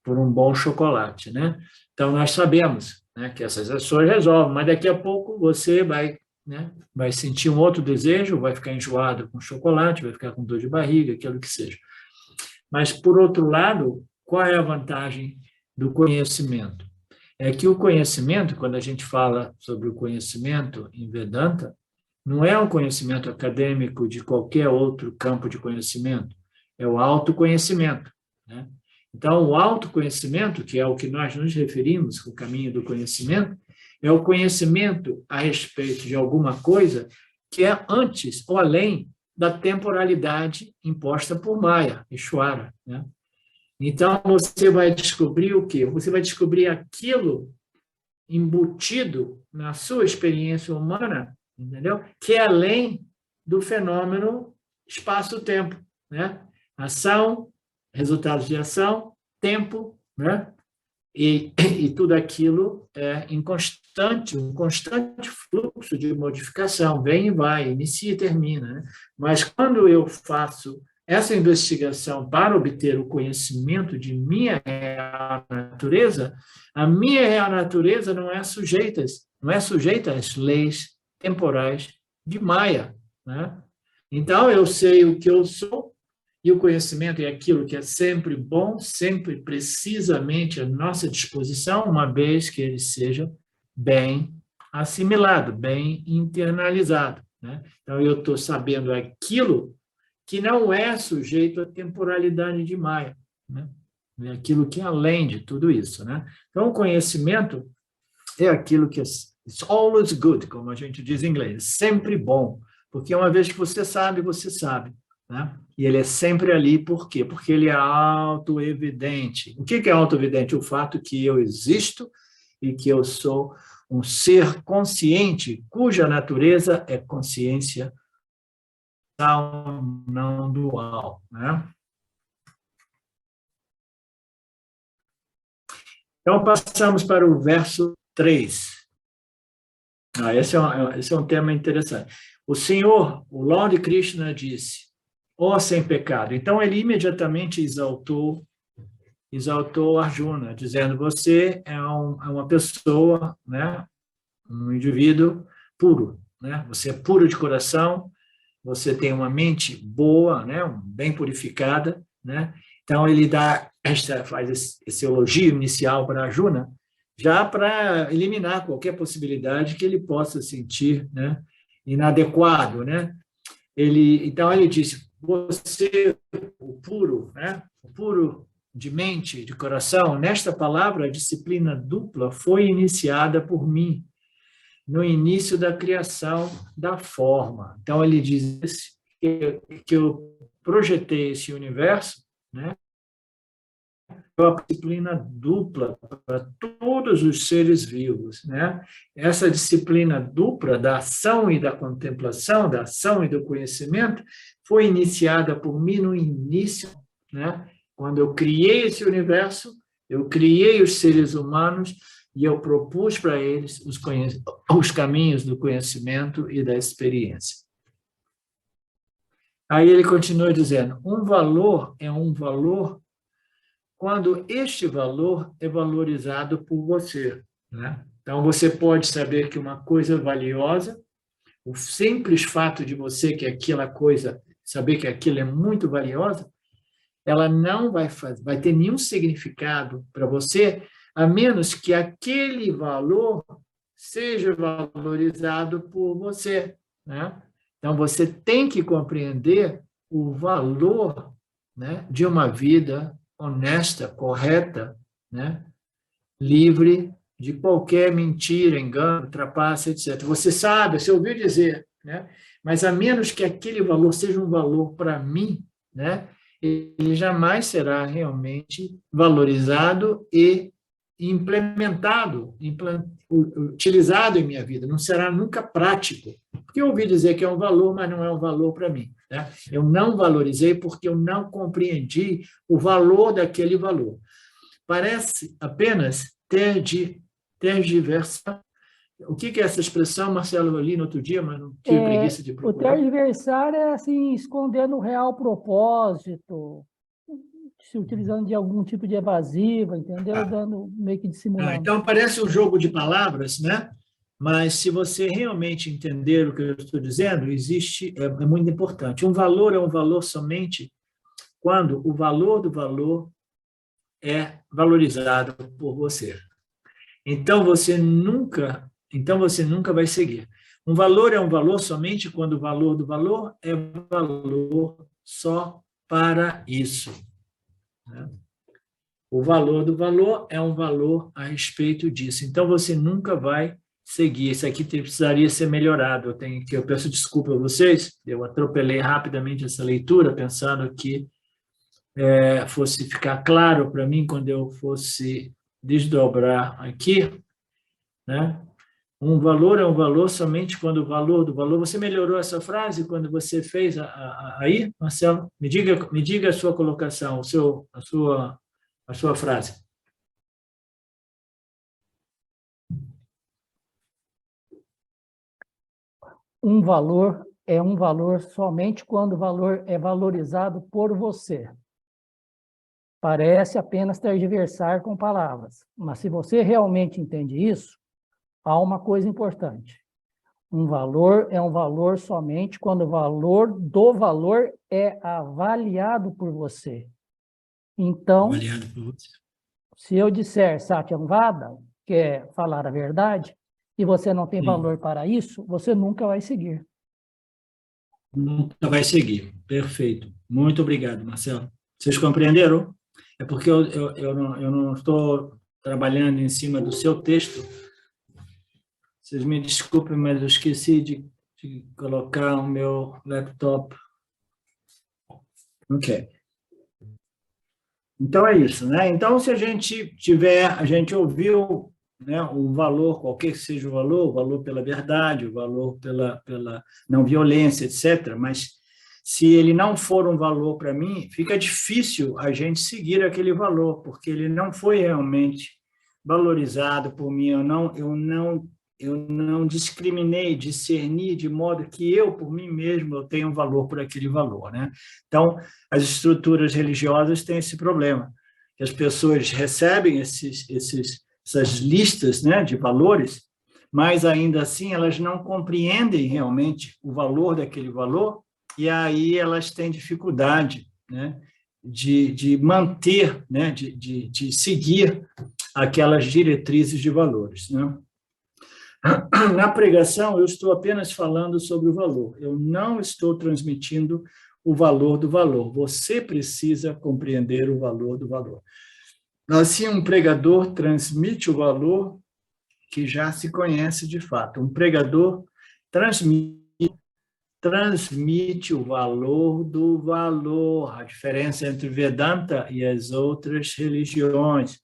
por um bom chocolate, né? Então, nós sabemos, né, que essas ações resolvem, mas daqui a pouco você vai, né, vai sentir um outro desejo, vai ficar enjoado com chocolate, vai ficar com dor de barriga, aquilo que seja. Mas, por outro lado, qual é a vantagem do conhecimento? É que o conhecimento, quando a gente fala sobre o conhecimento em Vedanta, não é um conhecimento acadêmico de qualquer outro campo de conhecimento, é o autoconhecimento, né? Então, o autoconhecimento, que é o que nós nos referimos, o caminho do conhecimento, é o conhecimento a respeito de alguma coisa que é antes ou além da temporalidade imposta por Maya, Ishvara, né? Então, você vai descobrir o quê? Você vai descobrir aquilo embutido na sua experiência humana, entendeu? Que é além do fenômeno espaço-tempo, né? Ação, resultados de ação, tempo, né? E tudo aquilo é um constante fluxo de modificação, vem e vai, inicia e termina, né? Mas quando eu faço essa investigação para obter o conhecimento de minha real natureza, a minha real natureza não é sujeita às leis temporais de Maya, né? Então, eu sei o que eu sou, e o conhecimento é aquilo que é sempre bom, sempre precisamente à nossa disposição, uma vez que ele seja bem assimilado, bem internalizado, né? Então, eu estou sabendo aquilo que não é sujeito à temporalidade de Maya, né? É aquilo que é além de tudo isso, né? Então, o conhecimento é aquilo que it's always good, como a gente diz em inglês, sempre bom, porque uma vez que você sabe, né? E ele é sempre ali, por quê? Porque ele é autoevidente. O que é autoevidente? O fato que eu existo e que eu sou um ser consciente, cuja natureza é consciência não dual, né? Então, passamos para o verso 3. Esse é um tema interessante. O Senhor, o Lord Krishna disse, ó sem pecado. Então, ele imediatamente exaltou Arjuna, dizendo, você é uma pessoa, né, um indivíduo puro, né? Você é puro de coração, você tem uma mente boa, né, bem purificada, né? Então, ele faz esse elogio inicial para Arjuna, já para eliminar qualquer possibilidade que ele possa sentir, né, inadequado, né? Então, ele disse, você, o puro, né, o puro de mente, de coração, nesta palavra, a disciplina dupla foi iniciada por mim, no início da criação da forma. Então, ele diz que eu projetei esse universo, né, uma disciplina dupla para todos os seres vivos, né? Essa disciplina dupla da ação e da contemplação, da ação e do conhecimento, foi iniciada por mim no início, né? Quando eu criei esse universo, eu criei os seres humanos e eu propus para eles os caminhos do conhecimento e da experiência. Aí ele continua dizendo, um valor é um valor quando este valor é valorizado por você, né? Então, você pode saber que uma coisa é valiosa, o simples fato de você que aquela coisa, saber que aquilo é muito valiosa, ela não vai ter nenhum significado para você, a menos que aquele valor seja valorizado por você, né? Então, você tem que compreender o valor, né, de uma vida honesta, correta, né? Livre de qualquer mentira, engano, trapaça, etc. Você sabe, você ouviu dizer, né? Mas a menos que aquele valor seja um valor para mim, né? Ele jamais será realmente valorizado e implementado, utilizado em minha vida, não será nunca prático. Porque eu ouvi dizer que é um valor, mas não é um valor para mim, né? Eu não valorizei porque eu não compreendi o valor daquele valor. Parece apenas tergiversar. O que é essa expressão, Marcelo? Eu li no outro dia, mas não tive preguiça de procurar. O tergiversar é assim, escondendo o real propósito, se utilizando de algum tipo de evasiva, entendeu? Dando meio que dissimulando. Então, parece um jogo de palavras, né? Mas se você realmente entender o que eu estou dizendo, é muito importante. Um valor é um valor somente quando o valor do valor é valorizado por você. Então você nunca vai seguir. Um valor é um valor somente quando o valor do valor é valor só para isso, né? O valor do valor é um valor a respeito disso. Então, você nunca vai seguir. Isso aqui precisaria ser melhorado. Eu peço desculpa a vocês, eu atropelei rapidamente essa leitura, pensando que fosse ficar claro para mim quando eu fosse desdobrar aqui, né? Um valor é um valor somente quando o valor do valor... Você melhorou essa frase quando você fez aí, Marcelo? Me diga a sua colocação, a sua frase. Um valor é um valor somente quando o valor é valorizado por você. Parece apenas tergiversar com palavras, mas se você realmente entende isso, há uma coisa importante. Um valor é um valor somente quando o valor do valor é avaliado por você. Então, se eu disser Satyamvada, que é falar a verdade, e você não tem valor para isso, você nunca vai seguir. Nunca vai seguir. Perfeito. Muito obrigado, Marcelo. Vocês compreenderam? É porque eu não estou trabalhando em cima do seu texto. Vocês me desculpem, mas eu esqueci de colocar o meu laptop. Ok. Então, é isso, né? Então, se a gente ouviu, né, o valor, qualquer que seja o valor pela verdade, o valor pela não violência, etc., mas se ele não for um valor para mim, fica difícil a gente seguir aquele valor, porque ele não foi realmente valorizado por mim, eu não discriminei, discerni de modo que eu, por mim mesmo, eu tenho um valor por aquele valor, né? Então, as estruturas religiosas têm esse problema, que as pessoas recebem essas listas, né, de valores, mas ainda assim elas não compreendem realmente o valor daquele valor, e aí elas têm dificuldade, né, de manter, né, de seguir aquelas diretrizes de valores, né? Na pregação, eu estou apenas falando sobre o valor. Eu não estou transmitindo o valor do valor. Você precisa compreender o valor do valor. Assim, um pregador transmite o valor que já se conhece de fato. Um pregador transmite o valor do valor, a diferença entre Vedanta e as outras religiões.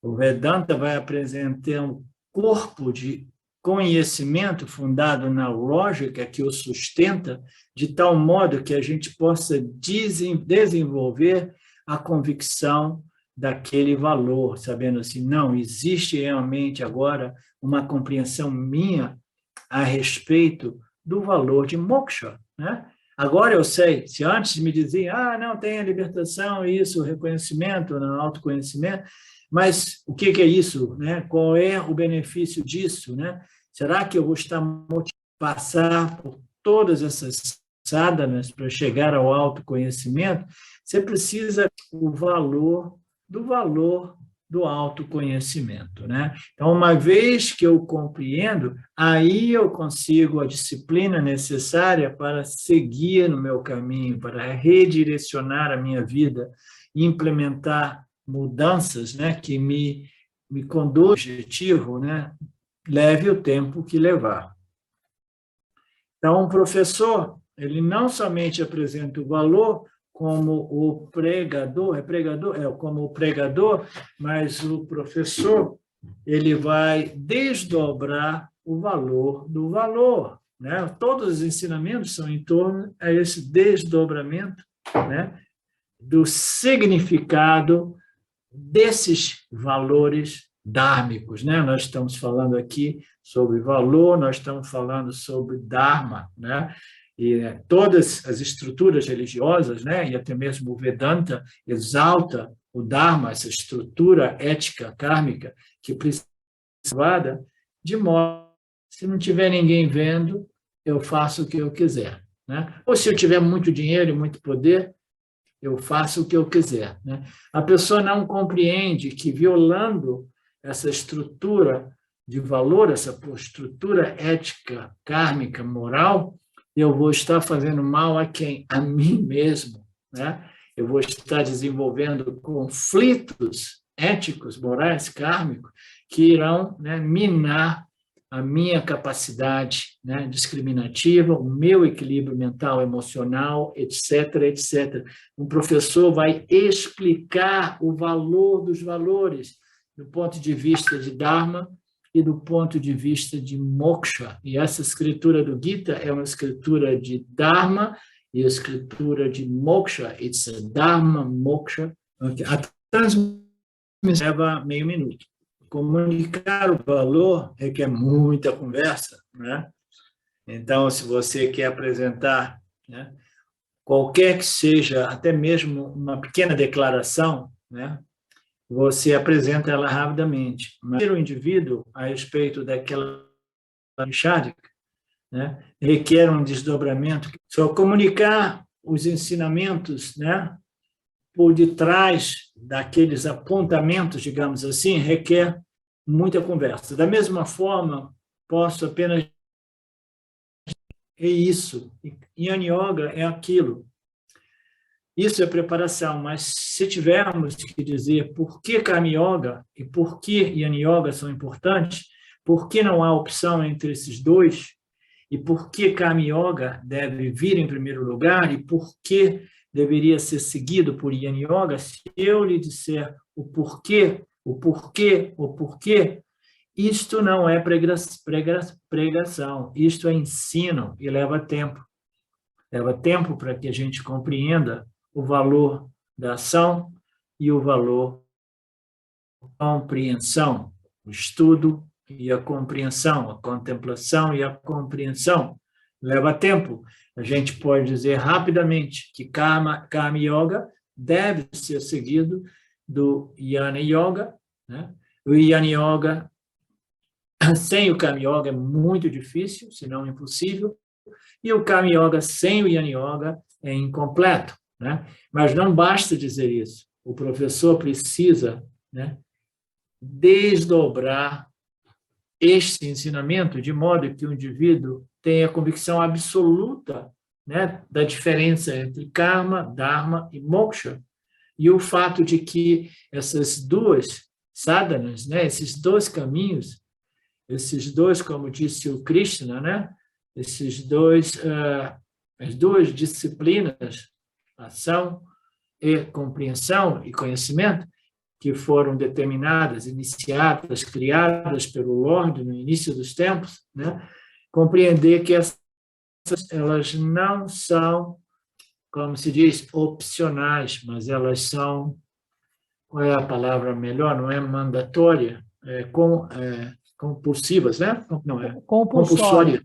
O Vedanta vai apresentar um corpo de conhecimento fundado na lógica que o sustenta, de tal modo que a gente possa desenvolver a convicção daquele valor, sabendo assim, não, existe realmente agora uma compreensão minha a respeito do valor de moksha, né? Agora eu sei, se antes me diziam, não, tem a libertação, isso, o reconhecimento, o autoconhecimento, mas o que é isso, né? Qual é o benefício disso, né? Será que eu vou estar motivado a passar por todas essas sadhanas para chegar ao autoconhecimento? Você precisa do valor do autoconhecimento, né? Então, uma vez que eu compreendo, aí eu consigo a disciplina necessária para seguir no meu caminho, para redirecionar a minha vida, implementar mudanças, né, que me conduzam ao objetivo, né, leve o tempo que levar. Então, o professor, ele não somente apresenta o valor como o pregador, como o pregador, mas o professor, ele vai desdobrar o valor do valor, né? Todos os ensinamentos são em torno a esse desdobramento, né, do significado desses valores dármicos, né? Nós estamos falando aqui sobre valor, nós estamos falando sobre dharma, né? E todas as estruturas religiosas, né, e até mesmo o Vedanta exalta o dharma, essa estrutura ética kármica que precisa ser salvada, de modo que, se não tiver ninguém vendo, eu faço o que eu quiser, né? Ou se eu tiver muito dinheiro e muito poder, eu faço o que eu quiser, né? A pessoa não compreende que, violando essa estrutura de valor, essa estrutura ética, kármica, moral, eu vou estar fazendo mal a quem? A mim mesmo, né? Eu vou estar desenvolvendo conflitos éticos, morais, kármicos, que irão, né, minar a minha capacidade, né, discriminativa, o meu equilíbrio mental, emocional, etc., etc. Um professor vai explicar o valor dos valores do ponto de vista de Dharma e do ponto de vista de Moksha. E essa escritura do Gita é uma escritura de Dharma e a escritura de Moksha. It's a Dharma Moksha. A transmissão leva meio minuto. Comunicar o valor requer muita conversa, né? Então, se você quer apresentar, né, qualquer que seja, até mesmo uma pequena declaração, né, você apresenta ela rapidamente. Mas o indivíduo a respeito daquela chádica, né, requer um desdobramento. Só comunicar os ensinamentos, né, por detrás daqueles apontamentos, digamos assim, requer muita conversa. Da mesma forma, posso apenas isso. Yan Yoga é aquilo. Isso é preparação, mas se tivermos que dizer por que Karma Yoga e por que Yan Yoga são importantes, por que não há opção entre esses dois, e por que Karma Yoga deve vir em primeiro lugar, e por que deveria ser seguido por Yan Yoga, se eu lhe disser o porquê, isto não é pregação, isto é ensino e leva tempo. Leva tempo para que a gente compreenda o valor da ação e o valor da compreensão, o estudo e a compreensão, a contemplação e a compreensão. Leva tempo. A gente pode dizer rapidamente que Karma Yoga deve ser seguido do Jnana Yoga, né? O Jnana Yoga, sem o Karma Yoga é muito difícil, se não impossível, e o Karma Yoga sem o Jnana Yoga é incompleto, né? Mas não basta dizer isso. O professor precisa, né, desdobrar este ensinamento de modo que o indivíduo tenha convicção absoluta, né, da diferença entre karma, dharma e moksha, e o fato de que essas duas sadhanas, né, esses dois caminhos, esses dois, como disse o Krishna, né, esses dois, as duas disciplinas, ação e compreensão e conhecimento, que foram determinadas, iniciadas, criadas pelo Lorde no início dos tempos, né? Compreender que elas não são, como se diz, opcionais, mas elas são, qual é a palavra melhor? Não é mandatória, compulsivas, né? Não é compulsórias.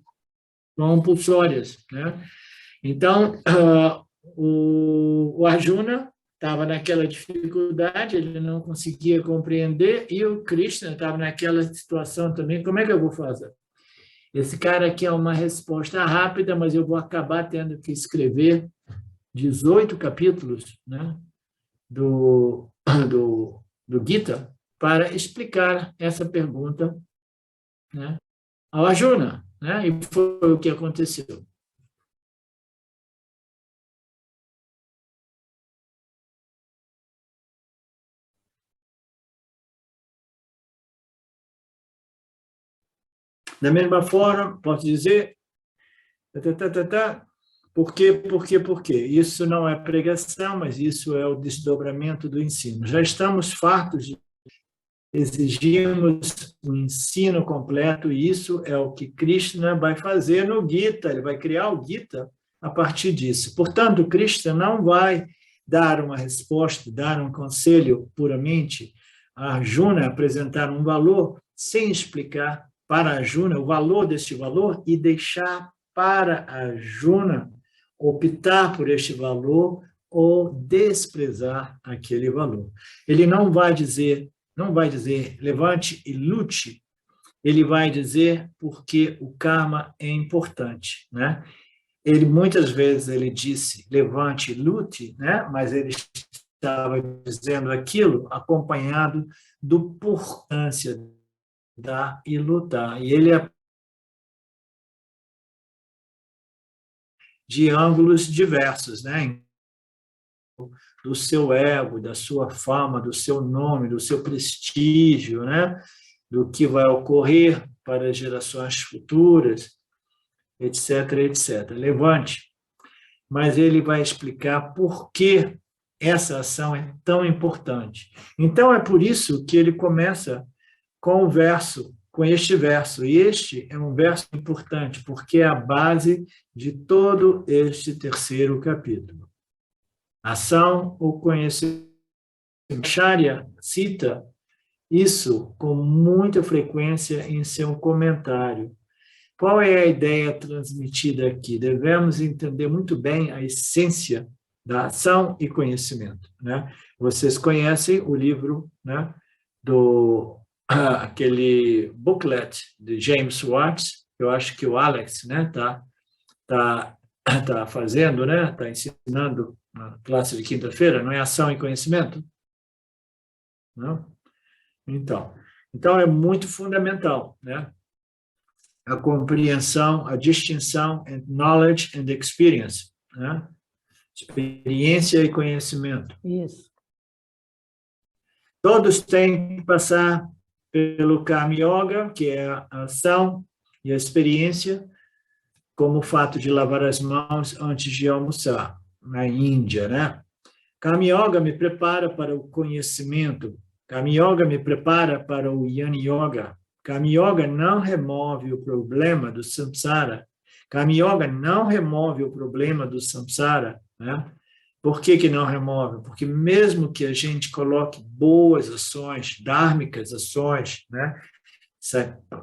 Compulsórias, né? Então, o Arjuna estava naquela dificuldade, ele não conseguia compreender, e o Krishna estava naquela situação também. Como é que eu vou fazer? Esse cara aqui é uma resposta rápida, mas eu vou acabar tendo que escrever 18 capítulos, né, do Gita para explicar essa pergunta, né, ao Arjuna, né, e foi o que aconteceu. Da mesma forma, posso dizer, por quê? Isso não é pregação, mas isso é o desdobramento do ensino. Já estamos fartos de exigirmos um ensino completo, e isso é o que Krishna vai fazer no Gita, ele vai criar o Gita a partir disso. Portanto, Krishna não vai dar uma resposta, dar um conselho puramente a Arjuna, apresentar um valor sem explicar para Arjuna o valor deste valor e deixar para Arjuna optar por este valor ou desprezar aquele valor. Ele não vai dizer levante e lute, ele vai dizer porque o karma é importante, né? Muitas vezes ele disse levante e lute, né? Mas ele estava dizendo aquilo acompanhado do importância dar e lutar. E ele é de ângulos diversos, né? Do seu ego, da sua fama, do seu nome, do seu prestígio, né? Do que vai ocorrer para as gerações futuras, etc, etc. Levante. Mas ele vai explicar por que essa ação é tão importante. Então, é por isso que ele começa com este verso. E este é um verso importante, porque é a base de todo este terceiro capítulo. Ação ou conhecimento. Acharya cita isso com muita frequência em seu comentário. Qual é a ideia transmitida aqui? Devemos entender muito bem a essência da ação e conhecimento, né? Vocês conhecem o livro, né, aquele booklet de James Watts, eu acho que o Alex, né, tá fazendo, né, tá ensinando na classe de quinta-feira, não é ação e conhecimento? Não? Então é muito fundamental, né? A compreensão, a distinção entre knowledge and experience, né? Experiência e conhecimento. Isso. Todos têm que passar pelo Karma Yoga, que é a ação e a experiência, como o fato de lavar as mãos antes de almoçar, na Índia, né? Karma Yoga me prepara para o conhecimento. Karma Yoga me prepara para o Jnana Yoga. Karma Yoga não remove o problema do samsara. Karma Yoga não remove o problema do samsara, né? Por que não remove? Porque mesmo que a gente coloque boas ações, dármicas ações, né?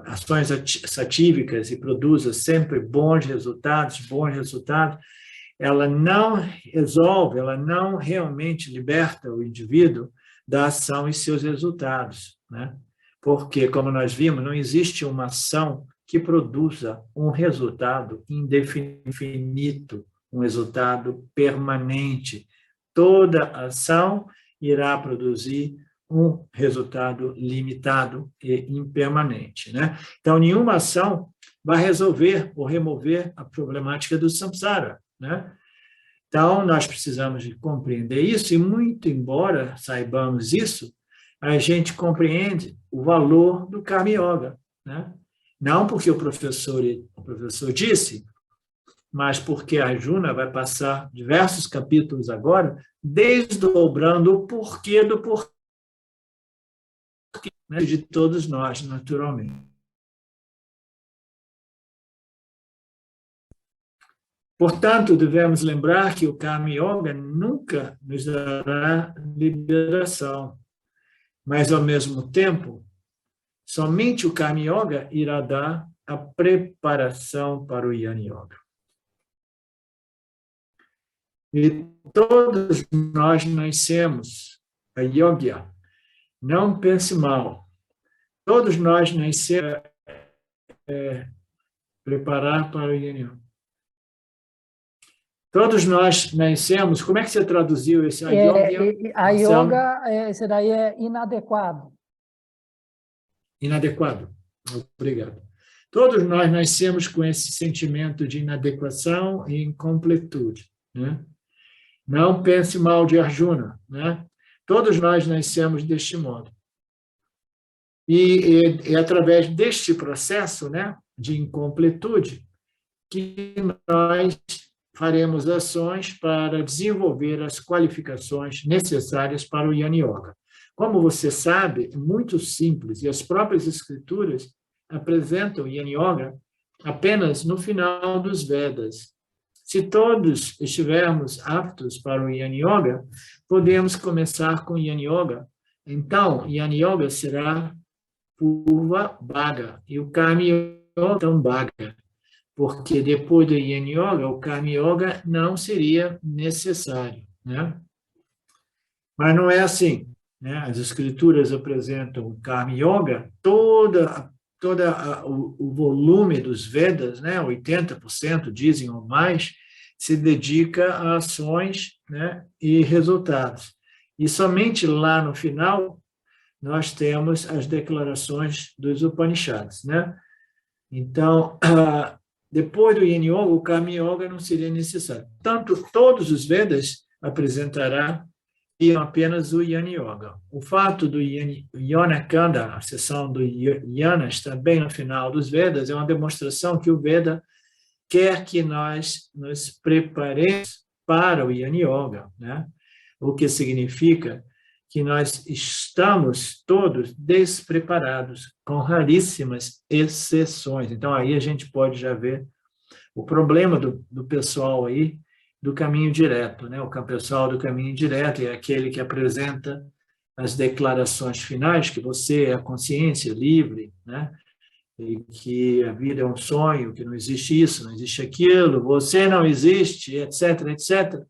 ações satívicas e produza sempre bons resultados, ela não resolve, ela não realmente liberta o indivíduo da ação e seus resultados, né? Porque, como nós vimos, não existe uma ação que produza um resultado infinito, um resultado permanente. Toda ação irá produzir um resultado limitado e impermanente, né? Então, nenhuma ação vai resolver ou remover a problemática do samsara, né? Então, nós precisamos de compreender isso, e muito embora saibamos isso, a gente compreende o valor do Karma Yoga, né? Não porque o professor disse, mas porque a Arjuna vai passar diversos capítulos agora, desdobrando o porquê do porquê, né, de todos nós, naturalmente. Portanto, devemos lembrar que o Karma Yoga nunca nos dará liberação, mas, ao mesmo tempo, somente o Karma Yoga irá dar a preparação para o Jnana Yoga. E todos nós nascemos a Yogya. Não pense mal. Todos nós nascemos preparar para o Jnana Yoga. Todos nós nascemos. Como é que você traduziu esse Yogya? A yoga, esse daí é inadequado. Inadequado. Obrigado. Todos nós nascemos com esse sentimento de inadequação e incompletude, né? Não pense mal de Arjuna, né? Todos nós nascemos deste modo. E é através deste processo, né, de incompletude que nós faremos ações para desenvolver as qualificações necessárias para o Jnana Yoga. Como você sabe, é muito simples, e as próprias escrituras apresentam o Jnana Yoga apenas no final dos Vedas. Se todos estivermos aptos para o Jnana Yoga, podemos começar com o Jnana Yoga. Então, Jnana Yoga será Purva Bhaga, e o Karma Yoga então Bhaga, porque depois do Jnana Yoga, o Karma Yoga não seria necessário, né? Mas não é assim, né? As escrituras apresentam o Karma Yoga, todo o volume dos Vedas, né? 80% dizem ou mais, se dedica a ações, né, e resultados. E somente lá no final nós temos as declarações dos Upanishads, né? Então, depois do Jnana Yoga, o Karma Yoga não seria necessário. Tanto todos os Vedas apresentará apenas o Jnana Yoga. O fato do Jnana Kanda, a seção do Jnana, está bem no final dos Vedas, é uma demonstração que o Veda quer que nós nos preparemos para o Jnana Yoga, né? O que significa que nós estamos todos despreparados, com raríssimas exceções. Então, aí a gente pode já ver o problema do pessoal aí, do caminho direto, né? O pessoal do caminho direto é aquele que apresenta as declarações finais, que você é a consciência livre, né? E que a vida é um sonho, que não existe isso, não existe aquilo, você não existe, etc., etc.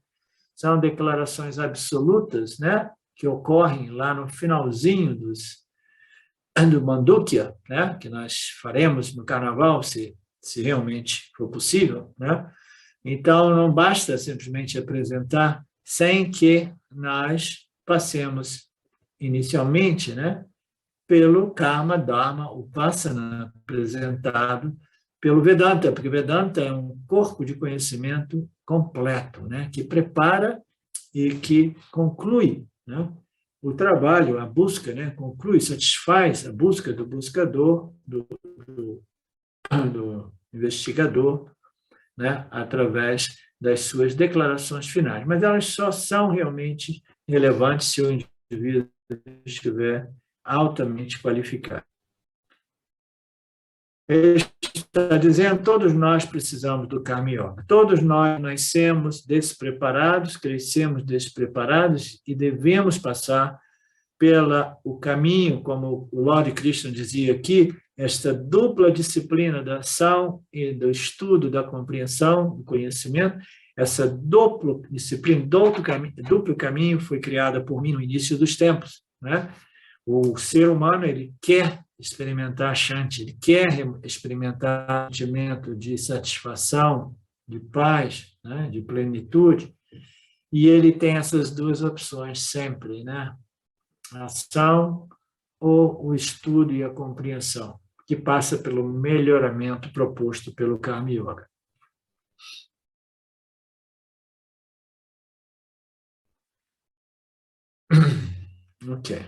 São declarações absolutas, né? Que ocorrem lá no finalzinho do Mandukya, né? Que nós faremos no Carnaval, se realmente for possível, né? Então, não basta simplesmente apresentar sem que nós passemos inicialmente, né, pelo Karma, Dharma, Upasana apresentado pelo Vedanta, porque Vedanta é um corpo de conhecimento completo, né, que prepara e que conclui, né, o trabalho, a busca, né, conclui, satisfaz a busca do buscador, do investigador, né, através das suas declarações finais. Mas elas só são realmente relevantes se o indivíduo estiver altamente qualificado. Ele está dizendo, todos nós precisamos do Karma Yoga. Todos nós nascemos despreparados, crescemos despreparados e devemos passar pelo caminho, como o Lord Krishna dizia aqui, esta dupla disciplina da ação e do estudo, da compreensão, do conhecimento, essa dupla disciplina, duplo caminho foi criada por mim no início dos tempos, né? O ser humano, ele quer experimentar Shanti, ele quer experimentar sentimento de satisfação, de paz, né? De plenitude, e ele tem essas duas opções sempre, né? A ação ou o estudo e a compreensão, que passa pelo melhoramento proposto pelo Karma Yoga. Ok.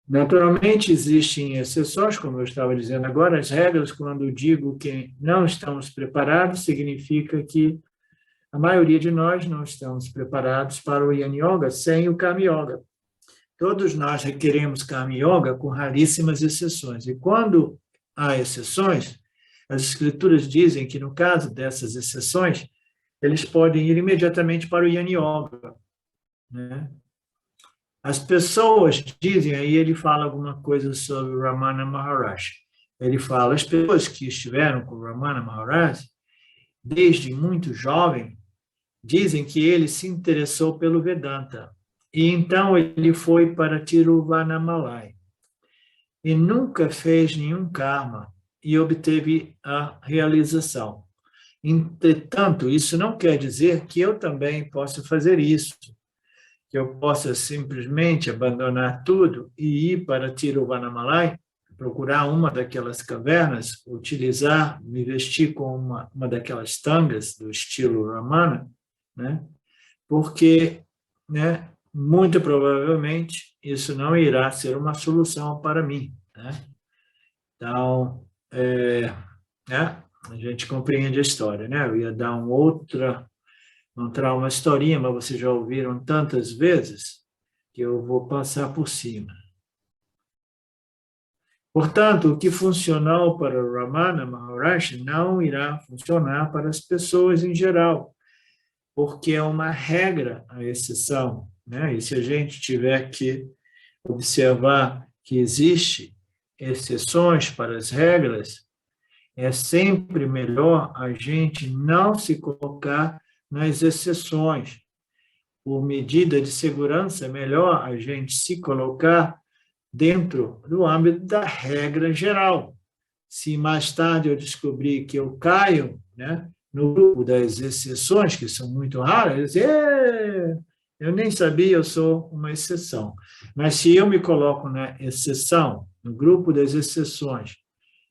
Naturalmente, existem exceções, como eu estava dizendo agora, as regras, quando digo que não estamos preparados, significa que a maioria de nós não estamos preparados para o Yana Yoga sem o Karma Yoga. Todos nós requeremos Karma Yoga com raríssimas exceções. E quando há exceções, as escrituras dizem que, no caso dessas exceções, eles podem ir imediatamente para o Yana Yoga, né? As pessoas dizem, aí ele fala alguma coisa sobre o Ramana Maharaj. Ele fala, as pessoas que estiveram com o Ramana Maharaj, desde muito jovem, dizem que ele se interessou pelo Vedanta. E então ele foi para Tiruvannamalai. E nunca fez nenhum karma e obteve a realização. Entretanto, isso não quer dizer que eu também possa fazer isso, que eu possa simplesmente abandonar tudo e ir para Tiruvannamalai, procurar uma daquelas cavernas, utilizar, me vestir com uma daquelas tangas do estilo Ramana, né? Porque, né, muito provavelmente isso não irá ser uma solução para mim, né? Então, né, a gente compreende a história, né? Eu ia dar contar uma historinha, mas vocês já ouviram tantas vezes que eu vou passar por cima. Portanto, o que funcionou para o Ramana Maharaj não irá funcionar para as pessoas em geral, porque é uma regra a exceção, né? E se a gente tiver que observar que existe exceções para as regras, é sempre melhor a gente não se colocar nas exceções. Por medida de segurança, é melhor a gente se colocar dentro do âmbito da regra geral. Se mais tarde eu descobrir que eu caio, né, no grupo das exceções, que são muito raras, eu dizer, eu nem sabia, eu sou uma exceção. Mas se eu me coloco na exceção, no grupo das exceções,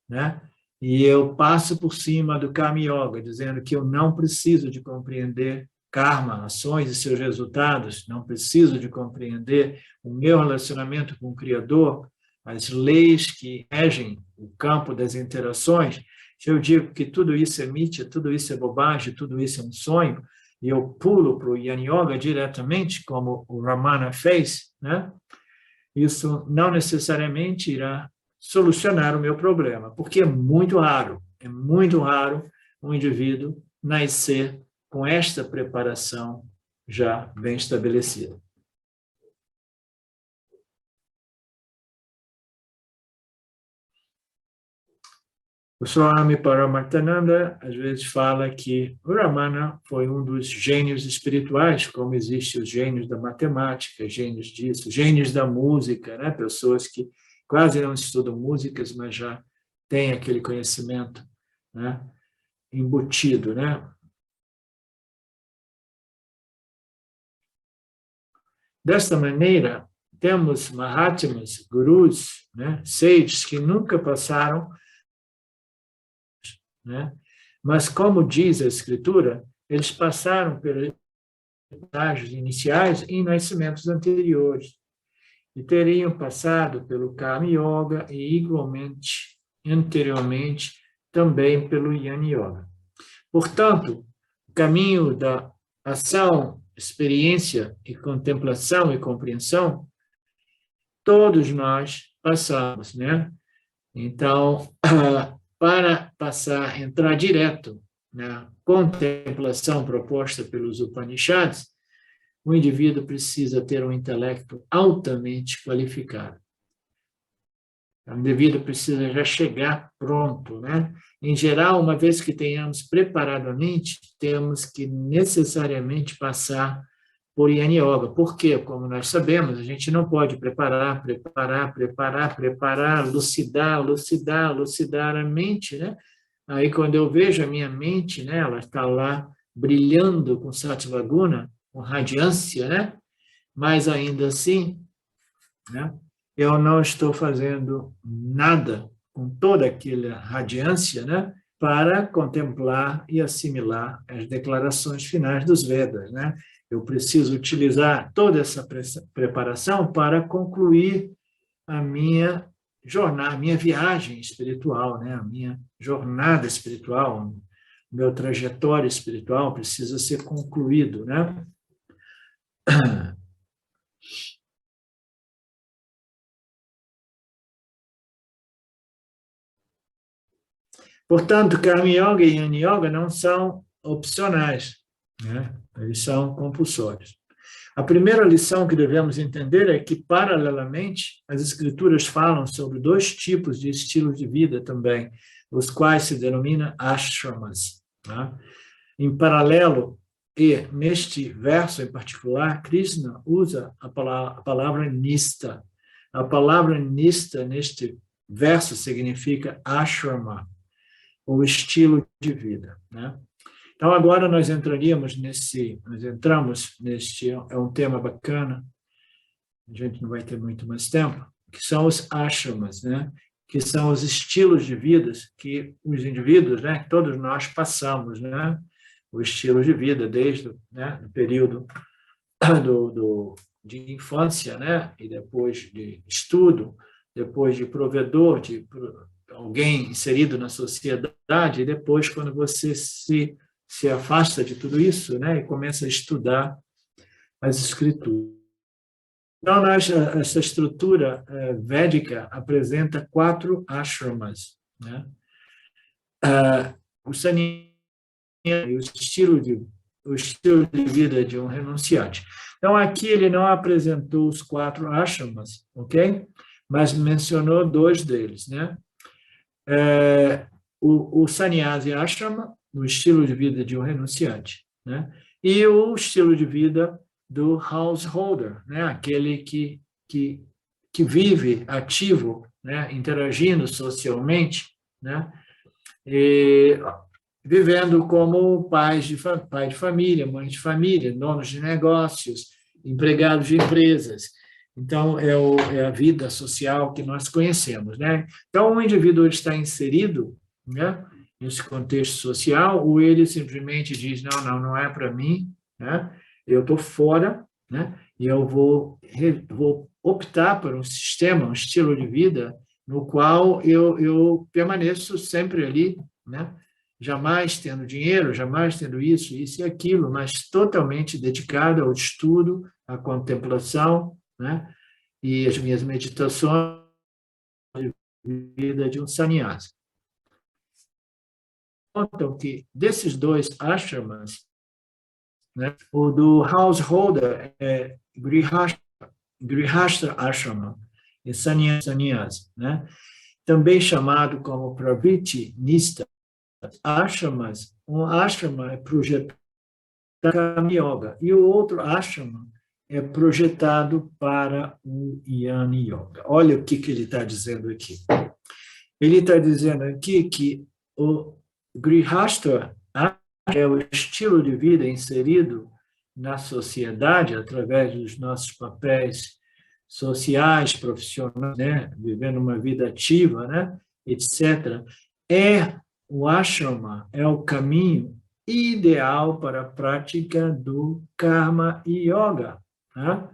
né, e eu passo por cima do Karma Yoga, dizendo que eu não preciso de compreender karma, ações e seus resultados, não preciso de compreender o meu relacionamento com o Criador, as leis que regem o campo das interações. Se eu digo que tudo isso é mítya, tudo isso é bobagem, tudo isso é um sonho, e eu pulo para o Yana Yoga diretamente, como o Ramana fez, né? Isso não necessariamente irá solucionar o meu problema, porque é muito raro um indivíduo nascer com esta preparação já bem estabelecida. O Swami Paramarthananda às vezes fala que o Ramana foi um dos gênios espirituais, como existem os gênios da matemática, gênios disso, gênios da música, né? Pessoas que quase não estudam músicas, mas já têm aquele conhecimento, né, embutido, né? Desta maneira, temos Mahatmas, gurus, né, sages que nunca passaram, né, mas, como diz a Escritura, eles passaram pelos estágios iniciais em nascimentos anteriores e teriam passado pelo Karma Yoga e, igualmente, anteriormente, também pelo Yana Yoga. Portanto, o caminho da ação, experiência e contemplação e compreensão, todos nós passamos, né? Então, para entrar direto na contemplação proposta pelos Upanishads, o indivíduo precisa ter um intelecto altamente qualificado. A vida precisa já chegar pronto, né? Em geral, uma vez que tenhamos preparado a mente, temos que necessariamente passar por Yana Yoga. Por quê? Como nós sabemos, a gente não pode preparar, lucidar a mente, né? Aí, quando eu vejo a minha mente, né, ela está lá brilhando com Sattva-guna, com radiância, né? Mas ainda assim, né, eu não estou fazendo nada com toda aquela radiância, né, para contemplar e assimilar as declarações finais dos Vedas, né? Eu preciso utilizar toda essa preparação para concluir a minha jornada, a minha viagem espiritual, né? A minha jornada espiritual, o meu trajetório espiritual precisa ser concluído, né? Portanto, Karma Yoga e Jnana Yoga não são opcionais, né? Eles são compulsórios. A primeira lição que devemos entender é que, paralelamente, as escrituras falam sobre dois tipos de estilos de vida também, os quais se denomina ashramas. Tá? Em paralelo, e neste verso em particular, Krishna usa a palavra nista. A palavra nista, neste verso, significa ashrama, o estilo de vida, né? Então, agora nós entramos neste, é um tema bacana, a gente não vai ter muito mais tempo, que são os ashramas, né? Que são os estilos de vida que os indivíduos, né? Todos nós passamos, né? O estilo de vida desde, né, o período de infância, né? E depois de estudo, depois de provedor, de alguém inserido na sociedade, e depois quando você se afasta de tudo isso, né, e começa a estudar as escrituras. Então, essa estrutura védica apresenta 4 ashramas, né? O sannyasa, o estilo de vida de um renunciante. Então, aqui ele não apresentou os 4 ashramas, ok? Mas mencionou 2 deles, né? O sannyasa ashrama, o estilo de vida de um renunciante, né? E o estilo de vida do householder, né? Aquele que vive ativo, né? Interagindo socialmente, né? E vivendo como pai de família, mãe de família, donos de negócios, empregados de empresas. Então, é a vida social que nós conhecemos, né? Então, o indivíduo está inserido, né, nesse contexto social, ou ele simplesmente diz, não é para mim, né? Eu estou fora, né? E eu vou optar por um sistema, um estilo de vida no qual eu permaneço sempre ali, né? Jamais tendo dinheiro, jamais tendo isso e aquilo, mas totalmente dedicado ao estudo, à contemplação, né? E as minhas meditações de vida de um sannyasa. Contam que desses 2 ashramas, né, o do householder é Grihastha Ashrama, e sannyasa, né? Também chamado como Pravritti Nista Ashramas. Um ashrama é projetado para Karma Yoga e o outro ashrama é projetado para o Jnana Yoga. Olha o que ele está dizendo aqui. Ele está dizendo aqui que o Grihastha é o estilo de vida inserido na sociedade através dos nossos papéis sociais, profissionais, né? Vivendo uma vida ativa, né? Etc. O ashrama é o caminho ideal para a prática do Karma Yoga. Né?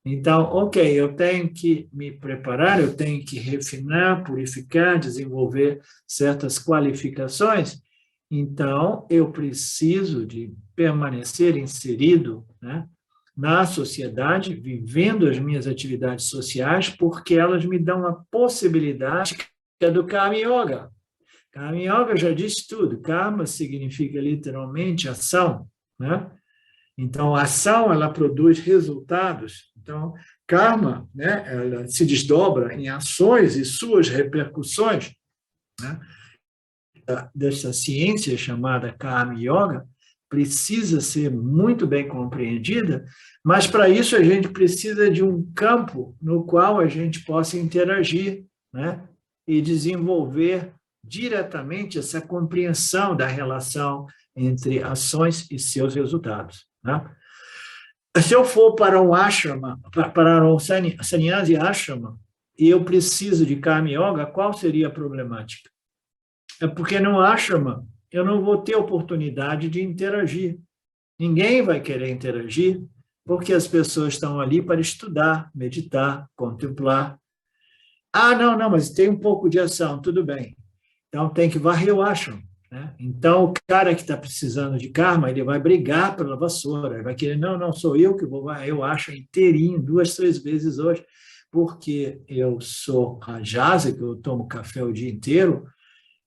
Então, ok, eu tenho que me preparar, eu tenho que refinar, purificar, desenvolver certas qualificações, então eu preciso de permanecer inserido, né, na sociedade, vivendo as minhas atividades sociais, porque elas me dão a possibilidade do Karma Yoga. Karma Yoga já diz tudo. Karma significa literalmente ação, né? Então, a ação, ela produz resultados. Então, karma, né, ela se desdobra em ações e suas repercussões, né, dessa ciência chamada Karma Yoga precisa ser muito bem compreendida, mas para isso a gente precisa de um campo no qual a gente possa interagir, né, e desenvolver diretamente essa compreensão da relação entre ações e seus resultados, né? Se eu for para um ashrama, para um sannyasi ashrama, e eu preciso de Karma Yoga, qual seria a problemática? É porque no ashrama eu não vou ter oportunidade de interagir. Ninguém vai querer interagir, porque as pessoas estão ali para estudar, meditar, contemplar. Ah, não, mas tem um pouco de ação, tudo bem. Então tem que varrer o ashrama, né? Então o cara que está precisando de karma, ele vai brigar pela vassoura, ele vai querer, não, sou eu que vou varrer o ashrama inteirinho, 2, 3 vezes hoje, porque eu sou a jasa, que eu tomo café o dia inteiro,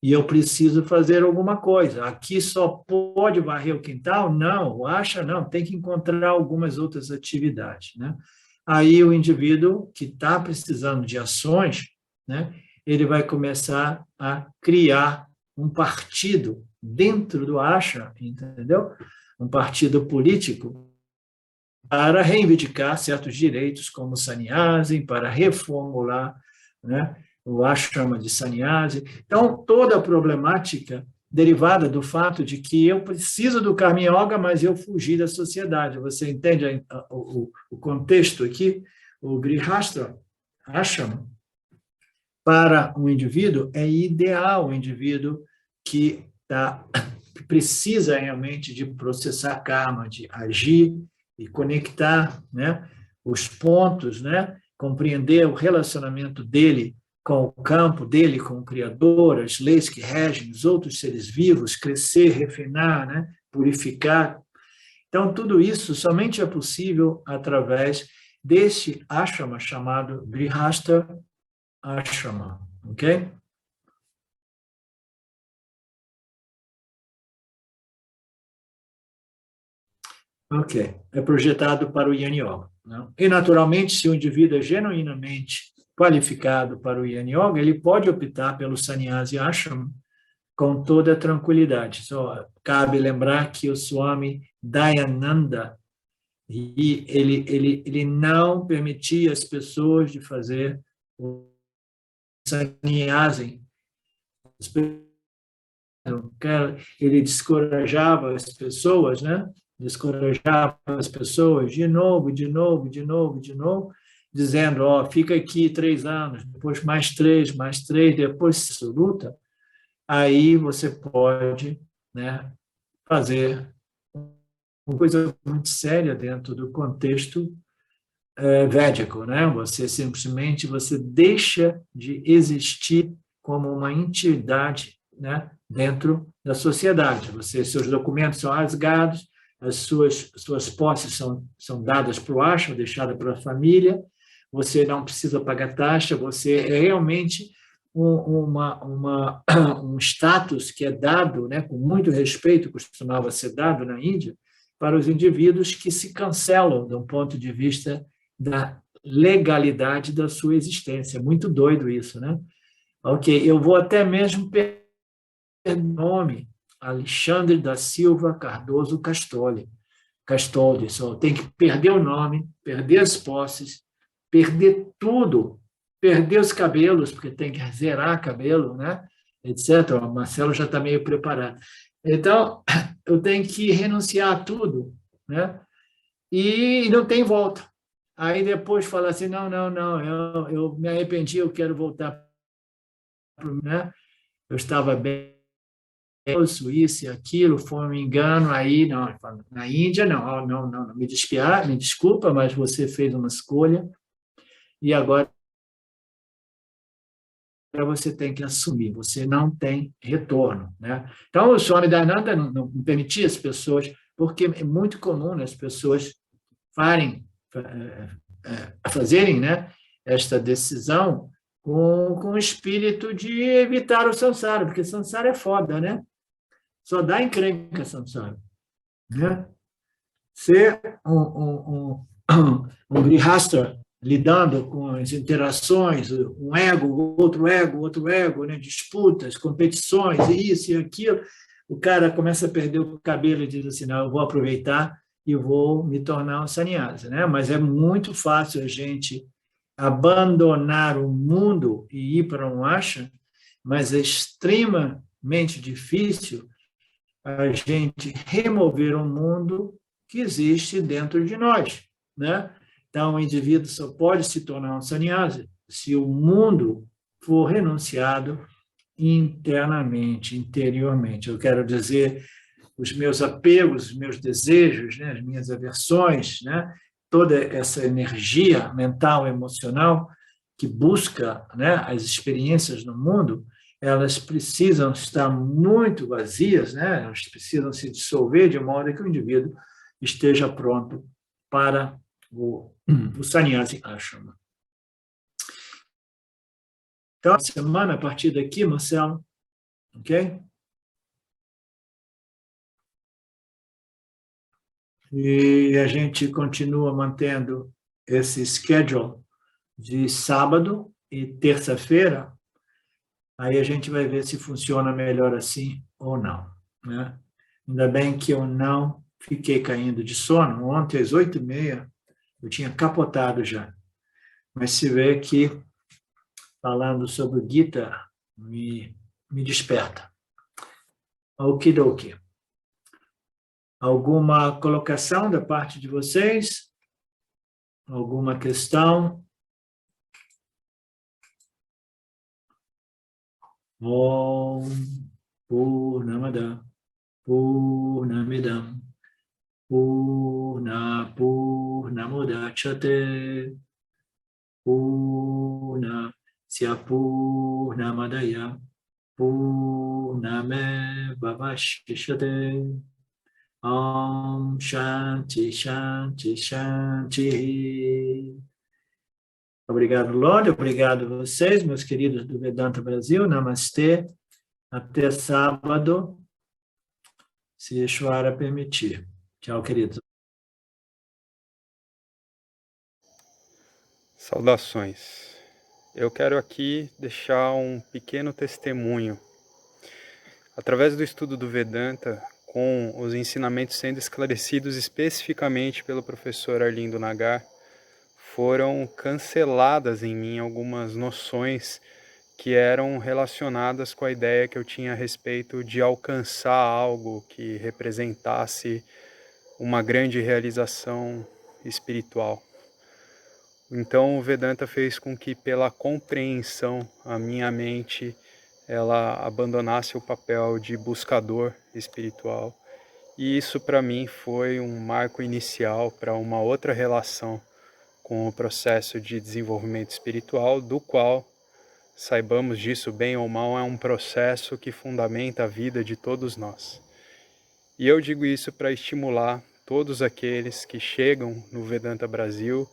e eu preciso fazer alguma coisa. Aqui só pode varrer o quintal? Não, não, tem que encontrar algumas outras atividades, né? Aí o indivíduo que está precisando de ações, né, ele vai começar a criar um partido dentro do asha, entendeu? Um partido político para reivindicar certos direitos como sannyasi, para reformular, né, o ashrama de sannyasi. Então, toda a problemática derivada do fato de que eu preciso do Karma Yoga, mas eu fugi da sociedade. Você entende o contexto aqui? O Grihastha Ashrama, para um indivíduo, é ideal o indivíduo que precisa realmente de processar karma, de agir e conectar, né, os pontos, né, compreender o relacionamento dele com o campo, dele com o Criador, as leis que regem os outros seres vivos, crescer, refinar, né, purificar. Então, tudo isso somente é possível através deste ashrama chamado Grihastha Ashrama, ok? Ok, é projetado para o Yin Yoga, né? E, naturalmente, se o indivíduo é genuinamente qualificado para o Yin Yoga, ele pode optar pelo Sannyasi Ashram com toda tranquilidade. Só cabe lembrar que o Swami Dayananda, ele não permitia as pessoas de fazer o Sannyasi. Ele descorajava as pessoas, né? Descorajava as pessoas de novo, dizendo, fica aqui 3 anos, depois mais 3, depois se luta, aí você pode, né, fazer uma coisa muito séria dentro do contexto védico, né? Você deixa de existir como uma entidade, né, dentro da sociedade. Seus documentos são rasgados, as suas posses são dadas para o ashram, deixadas para a família, você não precisa pagar taxa, você é realmente um status que é dado, né, com muito respeito, costumava ser dado na Índia, para os indivíduos que se cancelam de um ponto de vista da legalidade da sua existência. Muito doido isso, né? Ok, eu vou até mesmo perder o nome, Alexandre da Silva Cardoso Castoldi, só tem que perder o nome, perder as posses, perder tudo, perder os cabelos, porque tem que zerar cabelo, né? Etc. O Marcelo já está meio preparado. Então, eu tenho que renunciar a tudo, né? E não tem volta. Aí depois fala assim, não, eu me arrependi, eu quero voltar, né? Eu estava bem, isso e aquilo, foi um engano, aí, não, na Índia, não, me desculpa, mas você fez uma escolha e agora você tem que assumir, você não tem retorno, né? Então, o Swami Dayananda não permitia as pessoas, porque é muito comum as pessoas fazerem, né, esta decisão com o espírito de evitar o samsara, porque samsara é foda, né? Só dá encrenca samsara, né? ser um grihasta lidando com as interações, um ego, outro ego, né? Disputas, competições, isso e aquilo, o cara começa a perder o cabelo e diz assim, não, eu vou aproveitar e vou me tornar um sannyasi, né? Mas é muito fácil a gente abandonar o mundo e ir para um ashram, mas é extremamente difícil a gente remover o mundo que existe dentro de nós, né? Então, o indivíduo só pode se tornar um sannyasi se o mundo for renunciado internamente, interiormente. Eu quero dizer, os meus apegos, os meus desejos, né, as minhas aversões, né, toda essa energia mental, emocional que busca, né, as experiências no mundo, elas precisam estar muito vazias, né, elas precisam se dissolver de modo que o indivíduo esteja pronto para o sannyasi ashrama. Então, semana, a partir daqui, Marcelo, ok? E a gente continua mantendo esse schedule de sábado e terça-feira, aí a gente vai ver se funciona melhor assim ou não, né? Ainda bem que eu não fiquei caindo de sono. Ontem, às 8h30, eu tinha capotado já. Mas se vê que, falando sobre o Gita, me desperta. Okidoki. Alguma colocação da parte de vocês? Alguma questão? Om Purnamada Purnamidam Purnamudachyate Purnasya Purnamadaya Purnamevavashishyate. Om Shanti Shanti Shanti. Obrigado, Lorde. Obrigado a vocês, meus queridos do Vedanta Brasil. Namastê. Até sábado, se Ishvara permitir. Tchau, queridos. Saudações. Eu quero aqui deixar um pequeno testemunho. Através do estudo do Vedanta, com os ensinamentos sendo esclarecidos especificamente pelo professor Arlindo Nagar, foram canceladas em mim algumas noções que eram relacionadas com a ideia que eu tinha a respeito de alcançar algo que representasse uma grande realização espiritual. Então o Vedanta fez com que, pela compreensão, a minha mente ela abandonasse o papel de buscador espiritual. E isso para mim foi um marco inicial para uma outra relação com o processo de desenvolvimento espiritual, do qual, saibamos disso bem ou mal, é um processo que fundamenta a vida de todos nós. E eu digo isso para estimular todos aqueles que chegam no Vedanta Brasil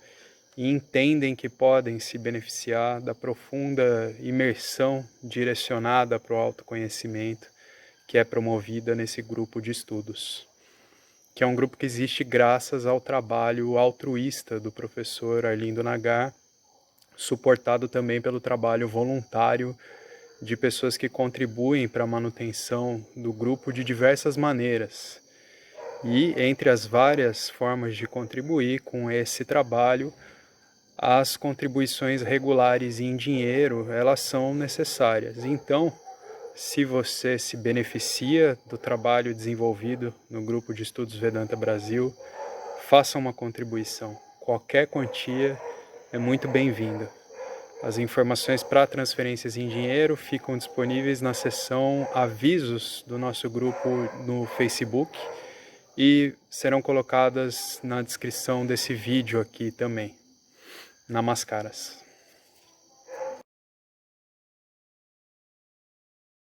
e entendem que podem se beneficiar da profunda imersão direcionada para o autoconhecimento que é promovida nesse grupo de estudos, que é um grupo que existe graças ao trabalho altruísta do professor Arlindo Nagar, suportado também pelo trabalho voluntário de pessoas que contribuem para a manutenção do grupo de diversas maneiras. E entre as várias formas de contribuir com esse trabalho, as contribuições regulares em dinheiro, elas são necessárias. Então, se você se beneficia do trabalho desenvolvido no Grupo de Estudos Vedanta Brasil, faça uma contribuição. Qualquer quantia é muito bem-vinda. As informações para transferências em dinheiro ficam disponíveis na seção Avisos do nosso grupo no Facebook e serão colocadas na descrição desse vídeo aqui também. Namaskaras.